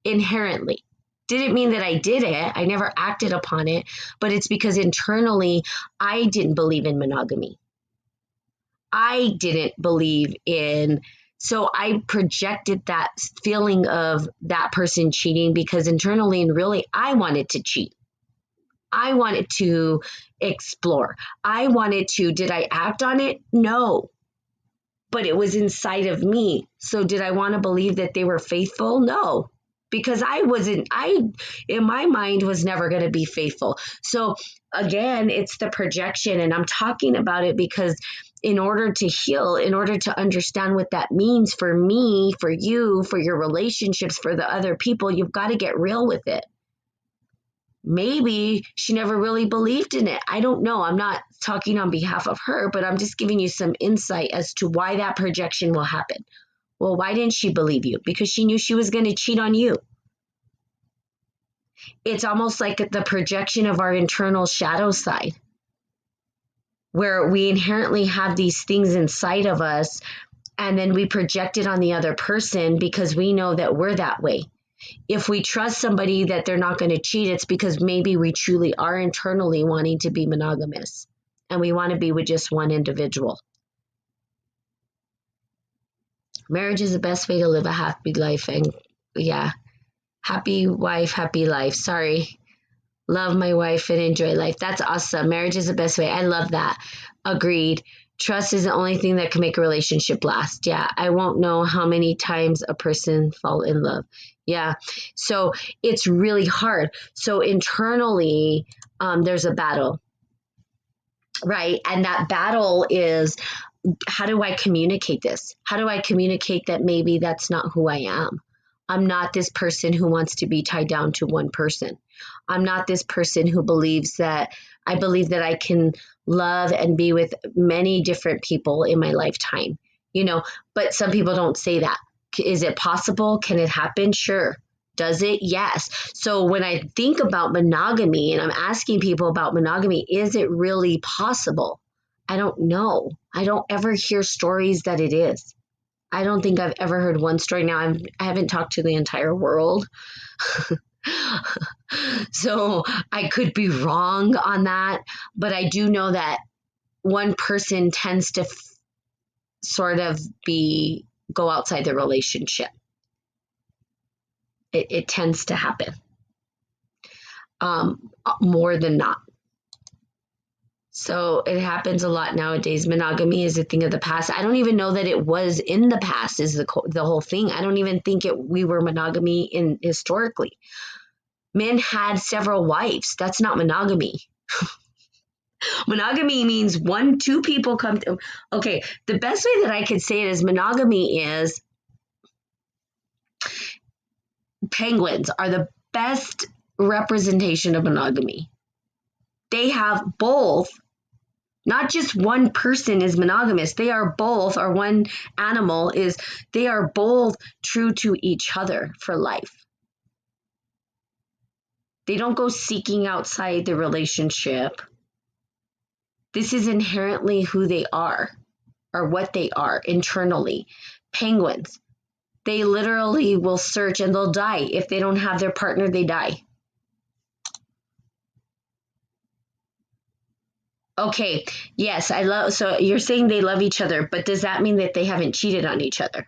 inherently. Didn't mean that I did it. I never acted upon it, but it's because internally I didn't believe in monogamy. I didn't believe in, so I projected that feeling of that person cheating, because internally and really I wanted to cheat. I wanted to explore. Did I act on it? No. But it was inside of me. So did I want to believe that they were faithful? No. Because in my mind was never going to be faithful. So again, it's the projection, and I'm talking about it because in order to heal, in order to understand what that means for me, for you, for your relationships, for the other people, you've got to get real with it. Maybe she never really believed in it. I don't know. I'm not talking on behalf of her, but I'm just giving you some insight as to why that projection will happen. Well, why didn't she believe you? Because she knew she was going to cheat on you. It's almost like the projection of our internal shadow side, where we inherently have these things inside of us, and then we project it on the other person because we know that we're that way. If we trust somebody that they're not going to cheat, it's because maybe we truly are internally wanting to be monogamous, and we want to be with just one individual. Marriage is the best way to live a happy life. And yeah, happy wife, happy life. Sorry. Love my wife and enjoy life. That's awesome. Marriage is the best way. I love that. Agreed. Trust is the only thing that can make a relationship last. Yeah, I won't know how many times a person fall in love. Yeah, so it's really hard. So internally, there's a battle, right? And that battle is, how do I communicate this? How do I communicate that maybe that's not who I am? I'm not this person who wants to be tied down to one person. I'm not this person who believes that I believe that I can love and be with many different people in my lifetime, but some people don't say that. Is it possible? Can it happen? Sure. Does it? Yes. So when I think about monogamy and I'm asking people about monogamy, is it really possible? I don't know. I don't ever hear stories that it is. I don't think I've ever heard one story. Now, I haven't talked to the entire world. So I could be wrong on that. But I do know that one person tends to sort of go outside the relationship. It tends to happen more than not. So it happens a lot nowadays. Monogamy is a thing of the past. I don't even know that it was in the past is the whole thing. I don't even think we were monogamy historically. Men had several wives. That's not monogamy. Monogamy means two people come to, okay, the best way that I could say it is monogamy is penguins are the best representation of monogamy. They have both. Not just one person is monogamous. They are both, or one animal is, they are both true to each other for life. They don't go seeking outside the relationship. This is inherently who they are, or what they are internally. Penguins, they literally will search and they'll die. If they don't have their partner, they die. Okay, yes, so you're saying they love each other, but does that mean that they haven't cheated on each other?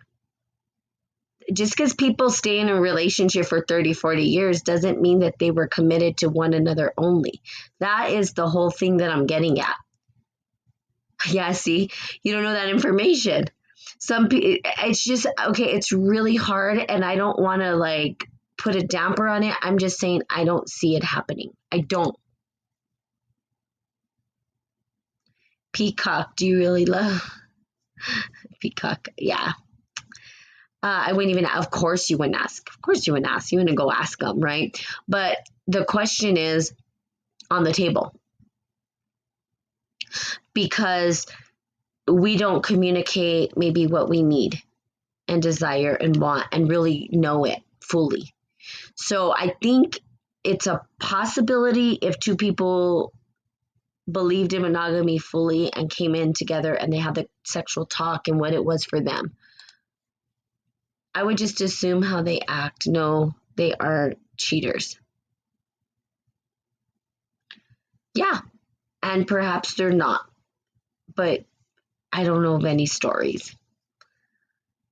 Just because people stay in a relationship for 30, 40 years doesn't mean that they were committed to one another only. That is the whole thing that I'm getting at. Yeah, see, you don't know that information. It's just, okay, it's really hard and I don't want to put a damper on it. I'm just saying I don't see it happening. I don't. Peacock, do you really love Peacock? Yeah. I wouldn't even, of course you wouldn't ask. Of course you wouldn't ask. You wouldn't go ask them, right? But the question is on the table. Because we don't communicate maybe what we need and desire and want and really know it fully. So I think it's a possibility if two people believed in monogamy fully and came in together and they had the sexual talk and what it was for them. I would just assume how they act. No, they are cheaters. Yeah, and perhaps they're not, but I don't know of any stories.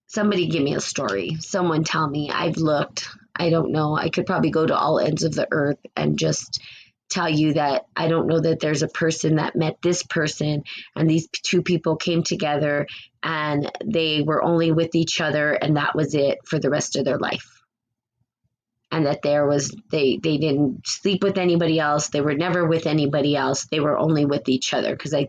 Somebody give me a story. Someone tell me. I've looked. I don't know. I could probably go to all ends of the earth and just tell you that I don't know that there's a person that met this person and these two people came together and they were only with each other and that was it for the rest of their life. And that they didn't sleep with anybody else. They were never with anybody else. They were only with each other. Because I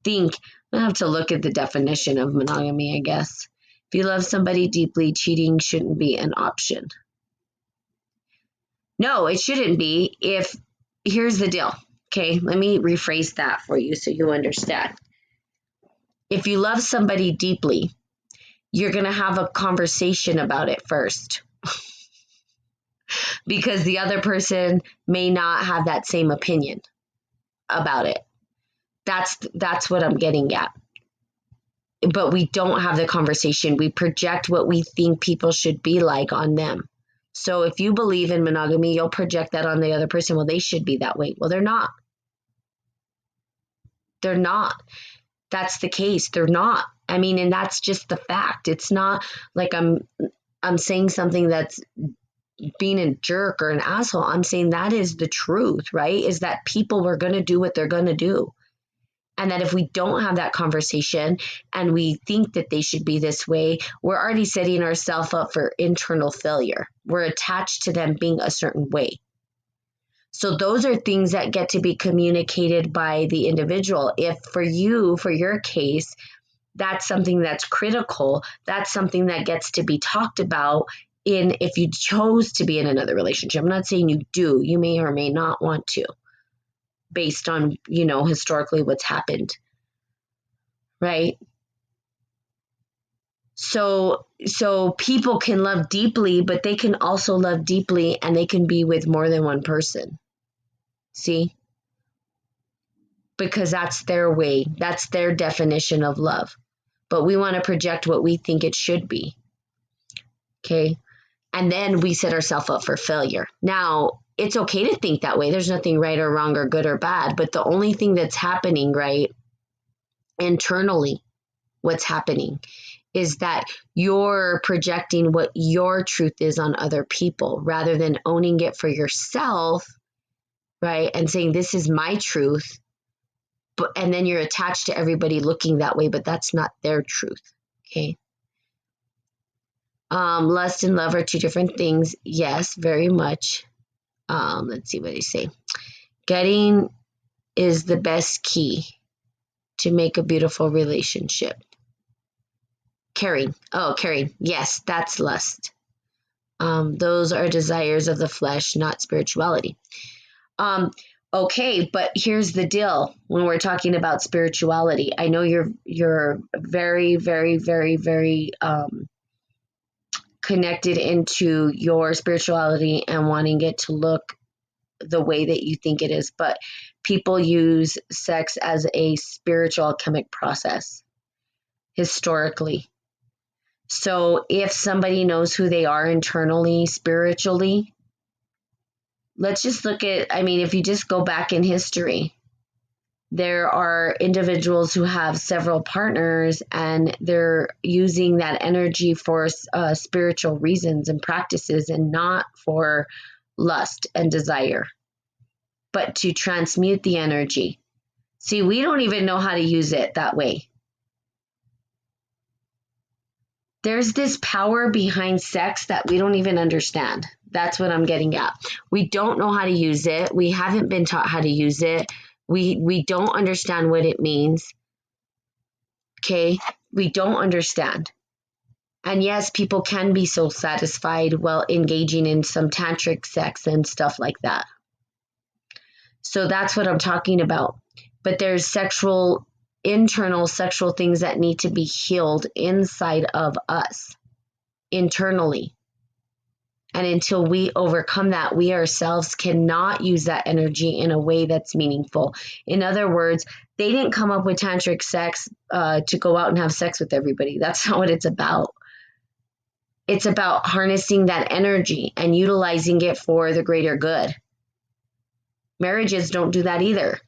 think I have to look at the definition of monogamy, I guess. If you love somebody deeply, cheating shouldn't be an option. No, it shouldn't be. Here's the deal. Okay, let me rephrase that for you so you understand. If you love somebody deeply, you're going to have a conversation about it first. Because the other person may not have that same opinion about it. That's what I'm getting at. But we don't have the conversation. We project what we think people should be like on them. So if you believe in monogamy, you'll project that on the other person. Well, they should be that way. Well, they're not. They're not. That's the case. They're not. I mean, and that's just the fact. It's not like I'm saying something that's being a jerk or an asshole. I'm saying that is the truth, right? Is that people are going to do what they're going to do. And that if we don't have that conversation and we think that they should be this way, we're already setting ourselves up for internal failure. We're attached to them being a certain way. So those are things that get to be communicated by the individual. If for you, for your case, that's something that's critical, that's something that gets to be talked about in if you chose to be in another relationship. I'm not saying you do. You may or may not want to, based on, historically what's happened, right? So people can love deeply, but they can also love deeply and they can be with more than one person. See? Because that's their way. That's their definition of love. But we want to project what we think it should be. Okay? And then we set ourselves up for failure. Now, it's okay to think that way. There's nothing right or wrong or good or bad. But the only thing that's happening, right, internally, what's happening is that you're projecting what your truth is on other people rather than owning it for yourself, right? And saying, this is my truth. And then you're attached to everybody looking that way, but that's not their truth. Okay. Lust and love are two different things. Yes, very much. Let's see what they say. Getting is the best key to make a beautiful relationship. Caring. Oh, caring. Yes, that's lust. Those are desires of the flesh, not spirituality. Okay, but here's the deal. When we're talking about spirituality, I know you're very, very, very, very connected into your spirituality and wanting it to look the way that you think it is, but people use sex as a spiritual alchemic process historically. So if somebody knows who they are internally, spiritually, let's just look at, if you just go back in history, there are individuals who have several partners and they're using that energy for spiritual reasons and practices and not for lust and desire, but to transmute the energy. See, we don't even know how to use it that way. There's this power behind sex that we don't even understand. That's what I'm getting at. We don't know how to use it. We haven't been taught how to use it. We don't understand what it means. Okay? We don't understand. And yes, people can be so satisfied while engaging in some tantric sex and stuff like that. So that's what I'm talking about. But there's internal sexual things that need to be healed inside of us, internally. And until we overcome that, we ourselves cannot use that energy in a way that's meaningful. In other words, they didn't come up with tantric sex to go out and have sex with everybody. That's not what it's about. It's about harnessing that energy and utilizing it for the greater good. Marriages don't do that either.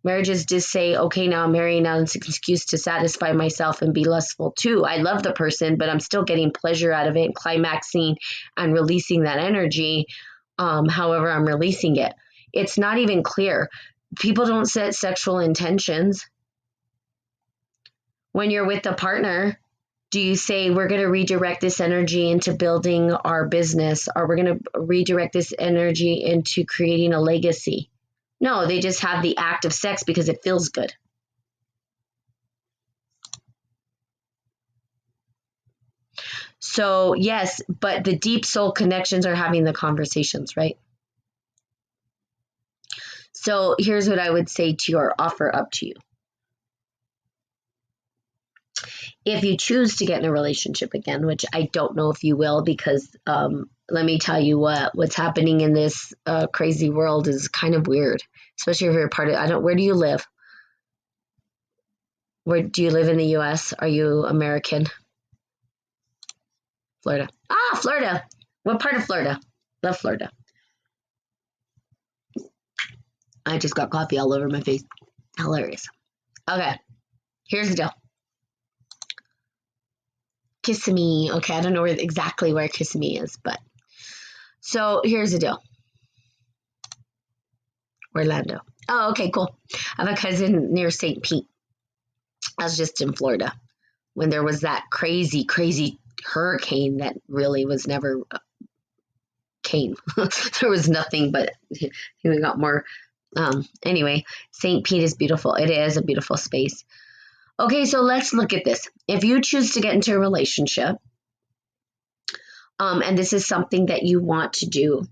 Marriages just say, okay, now I'm married, now it's an excuse to satisfy myself and be lustful too. I love the person, but I'm still getting pleasure out of it, climaxing and releasing that energy, however I'm releasing it. It's not even clear. People don't set sexual intentions. When you're with a partner, do you say, we're going to redirect this energy into building our business, or we're going to redirect this energy into creating a legacy? No, they just have the act of sex because it feels good. So yes, but the deep soul connections are having the conversations, right? So here's what I would say to you or offer up to you. If you choose to get in a relationship again, which I don't know if you will, because let me tell you what's happening in this crazy world is kind of weird, especially if you're part of, where do you live? Where do you live in the US? Are you American? Florida. Ah, Florida. What part of Florida? Love Florida. I just got coffee all over my face. Hilarious. Okay, here's the deal. Kissimmee. Okay, I don't know exactly where Kissimmee is, but so here's the deal. Orlando. Oh, okay, cool. I have a cousin near St. Pete. I was just in Florida when there was that crazy, crazy hurricane that really was never came. There was nothing, but we got more. Anyway, St. Pete is beautiful. It is a beautiful space. Okay, so let's look at this. If you choose to get into a relationship, and this is something that you want to do,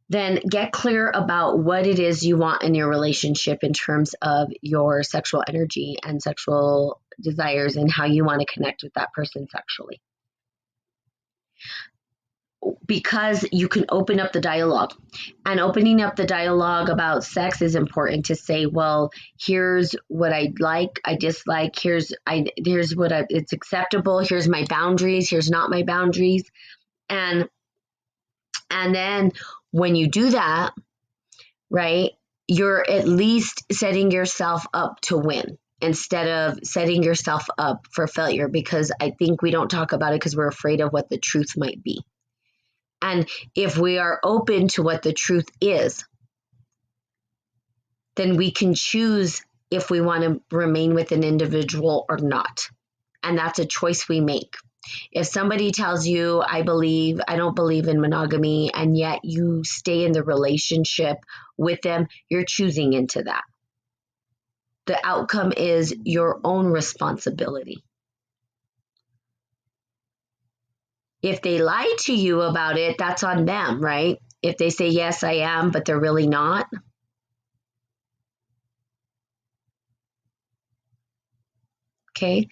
then get clear about what it is you want in your relationship in terms of your sexual energy and sexual desires and how you want to connect with that person sexually. Because you can open up the dialogue, and opening up the dialogue about sex is important to say, well, here's what I like, I dislike, here's what it's acceptable, here's my boundaries, here's not my boundaries. And then when you do that, right, you're at least setting yourself up to win instead of setting yourself up for failure, because I think we don't talk about it because we're afraid of what the truth might be. And if we are open to what the truth is, then we can choose if we want to remain with an individual or not. And that's a choice we make. If somebody tells you, I don't believe in monogamy, and yet you stay in the relationship with them, you're choosing into that. The outcome is your own responsibility. If they lie to you about it, that's on them, right? If they say, yes, I am, but they're really not. Okay.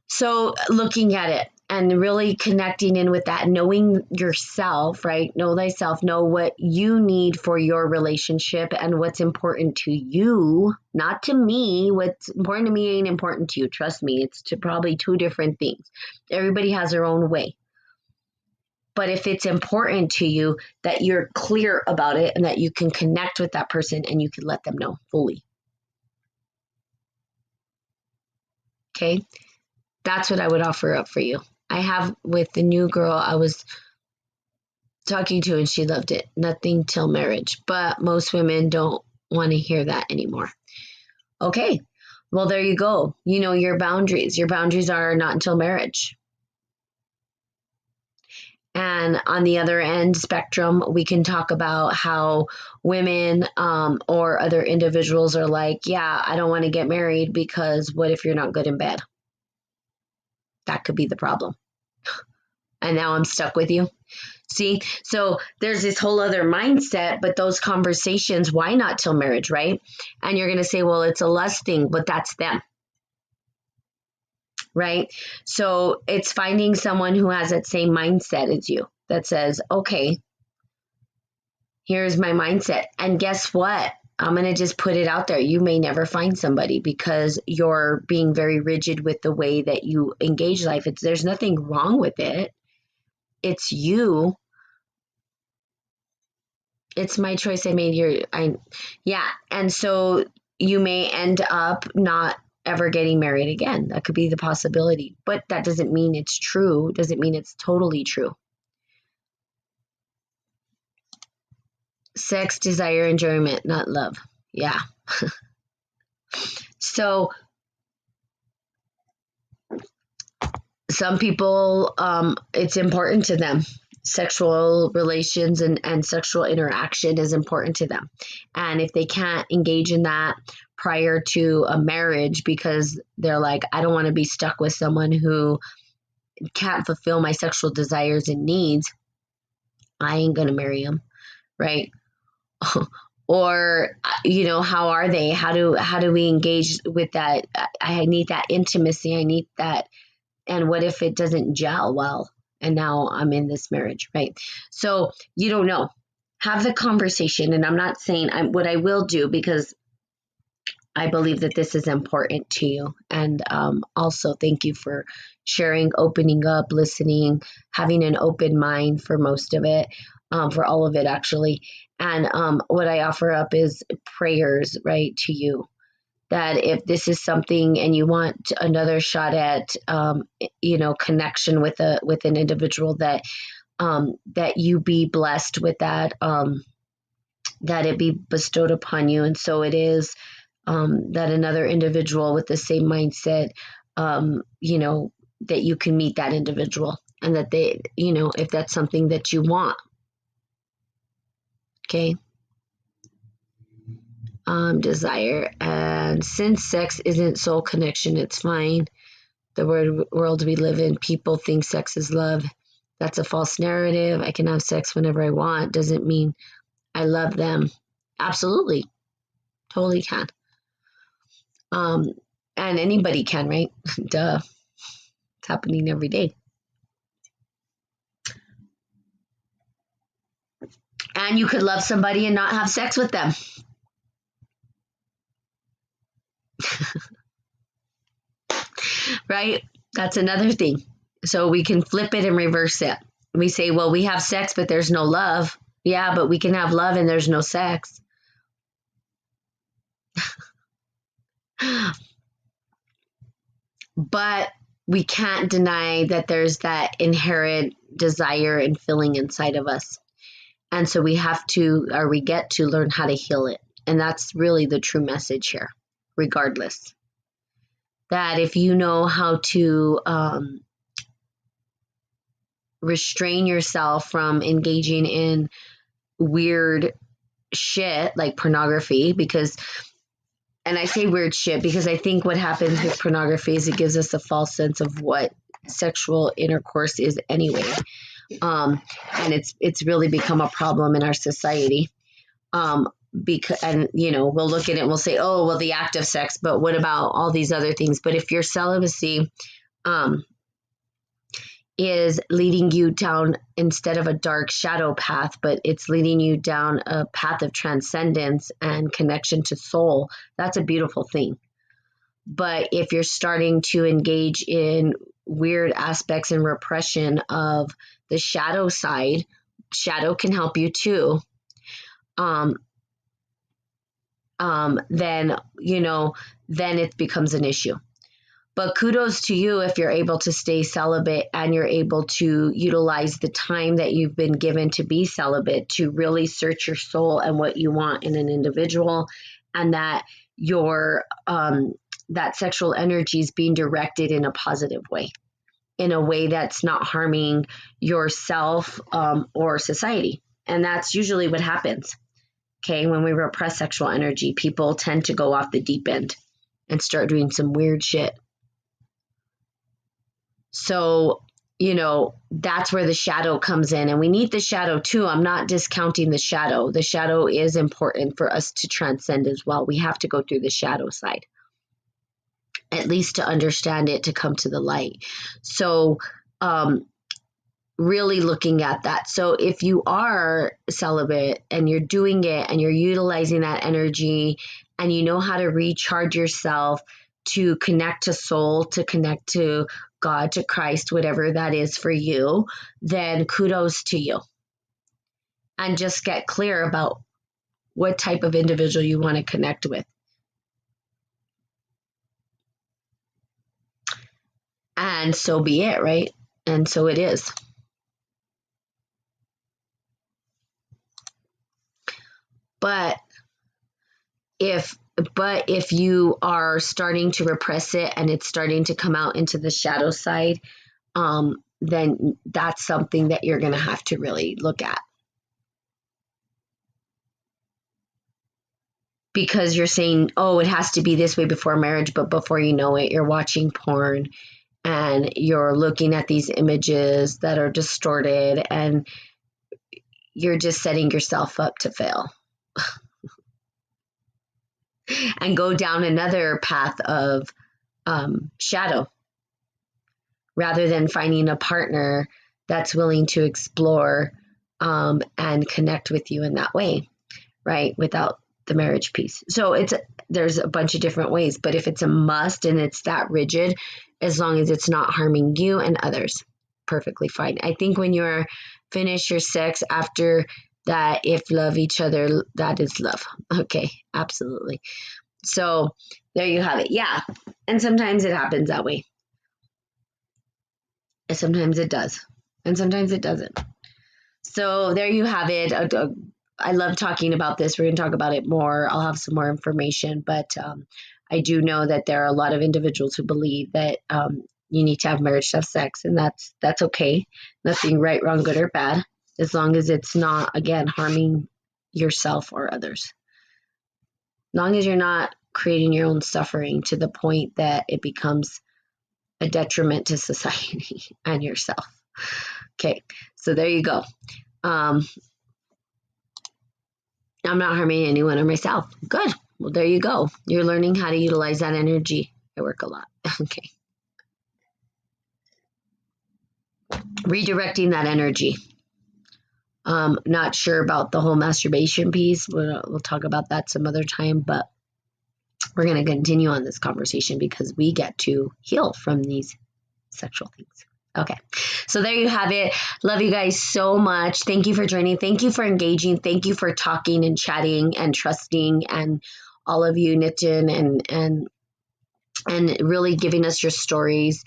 So looking at it and really connecting in with that, knowing yourself, right? Know thyself, know what you need for your relationship and what's important to you, not to me. What's important to me ain't important to you. Trust me, it's probably two different things. Everybody has their own way. But if it's important to you, that you're clear about it and that you can connect with that person and you can let them know fully. Okay? That's what I would offer up for you. I have with the new girl I was talking to, and she loved it. Nothing till marriage. But most women don't want to hear that anymore. Okay. Well, there you go. You know your boundaries. Your boundaries are not until marriage. And on the other end spectrum, we can talk about how women or other individuals are like, yeah, I don't want to get married because what if you're not good in bed? That could be the problem. And now I'm stuck with you. See, so there's this whole other mindset, but those conversations, why not till marriage, right? And you're going to say, well, it's a lust thing, but that's them. Right? So it's finding someone who has that same mindset as you that says, okay, here's my mindset. And guess what? I'm going to just put it out there. You may never find somebody because you're being very rigid with the way that you engage life. There's nothing wrong with it. It's you. It's my choice I made. Yeah. And so you may end up not ever getting married again. That could be the possibility, but that doesn't mean it's true. Doesn't mean it's totally true. Sex, desire, enjoyment, not love. Yeah. So some people, it's important to them. Sexual relations and sexual interaction is important to them. And if they can't engage in that prior to a marriage because they're like, I don't want to be stuck with someone who can't fulfill my sexual desires and needs, I ain't going to marry him, right? Or, how are they? How do we engage with that? I need that intimacy. I need that. And what if it doesn't gel well? And now I'm in this marriage, right? So you don't know. Have the conversation. And I'm not saying what I will do, because I believe that this is important to you. And also thank you for sharing, opening up, listening, having an open mind for most of it, for all of it actually. And what I offer up is prayers, right, to you. That if this is something and you want another shot at, connection with an individual, that you be blessed with that, that it be bestowed upon you. And so it is, that another individual with the same mindset, you know, that you can meet that individual and that they, you know, if that's something that you want. Okay. Desire. And since sex isn't soul connection, it's fine. The world we live in, people think sex is love. That's a false narrative. I can have sex whenever I want. Doesn't mean I love them. Absolutely. Totally can. And anybody can, right? Duh. It's happening every day. And you could love somebody and not have sex with them. Right? That's another thing. So we can flip it and reverse it. We say, well, we have sex, but there's no love. Yeah, but we can have love and there's no sex. But we can't deny that there's that inherent desire and feeling inside of us. And so we have to, or we get to learn how to heal it. And that's really the true message here, regardless. That if you know how to restrain yourself from engaging in weird shit like pornography, because, and I say weird shit because I think what happens with pornography is it gives us a false sense of what sexual intercourse is anyway. And it's really become a problem in our society. Because, and you know, we'll look at it and we'll say, oh, well, the act of sex, but what about all these other things? But if your celibacy is leading you down instead of a dark shadow path, but it's leading you down a path of transcendence and connection to soul, that's a beautiful thing. But if you're starting to engage in weird aspects and repression of the shadow side, shadow can help you too. Then, you know, then it becomes an issue. But kudos to you if you're able to stay celibate and you're able to utilize the time that you've been given to be celibate to really search your soul and what you want in an individual, and that your that sexual energy is being directed in a positive way, in a way that's not harming yourself or society. And that's usually what happens. Okay, when we repress sexual energy, people tend to go off the deep end and start doing some weird shit. So, you know, that's where the shadow comes in. And we need the shadow too. I'm not discounting the shadow. The shadow is important for us to transcend as well. We have to go through the shadow side, at least to understand it, to come to the light. So, really looking at that. So if you are celibate and you're doing it and you're utilizing that energy and you know how to recharge yourself to connect to soul, to connect to God, to Christ, whatever that is for you, then kudos to you. And just get clear about what type of individual you want to connect with. And so be it, right? And so it is. But if you are starting to repress it and it's starting to come out into the shadow side, then that's something that you're going to have to really look at. Because you're saying, oh, it has to be this way before marriage, but before you know it, you're watching porn and you're looking at these images that are distorted and you're just setting yourself up to fail. And go down another path of shadow, rather than finding a partner that's willing to explore and connect with you in that way, right? Without the marriage piece. So there's a bunch of different ways, but if it's a must and it's that rigid, as long as it's not harming you and others, perfectly fine. I think when you're finished your sex after that, if love each other, that is love. Okay, absolutely. So there you have it. Yeah. And sometimes it happens that way. And sometimes it does. And sometimes it doesn't. So there you have it. I love talking about this. We're going to talk about it more. I'll have some more information, but I do know that there are a lot of individuals who believe that you need to have marriage to have sex, and that's okay. Nothing right, wrong, good, or bad, as long as it's not, again, harming yourself or others. As long as you're not creating your own suffering to the point that it becomes a detriment to society and yourself. Okay, so there you go. I'm not harming anyone or myself. Good. Well, there you go. You're learning how to utilize that energy. I work a lot. Okay. Redirecting that energy. Not sure about the whole masturbation piece. We'll talk about that some other time, but we're going to continue on this conversation because we get to heal from these sexual things. Okay, so there you have it. Love you guys so much. Thank you for joining. Thank you for engaging. Thank you for talking and chatting and trusting, and all of you, Nitin, and really giving us your stories.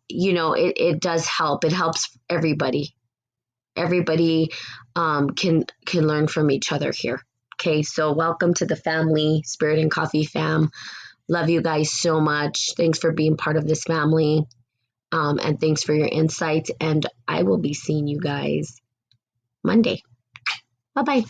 It does help. It helps everybody. Everybody can learn from each other here. Okay, so welcome to the family, Spirit and Coffee fam. Love you guys so much. Thanks for being part of this family. And thanks for your insights. And I will be seeing you guys Monday. Bye-bye.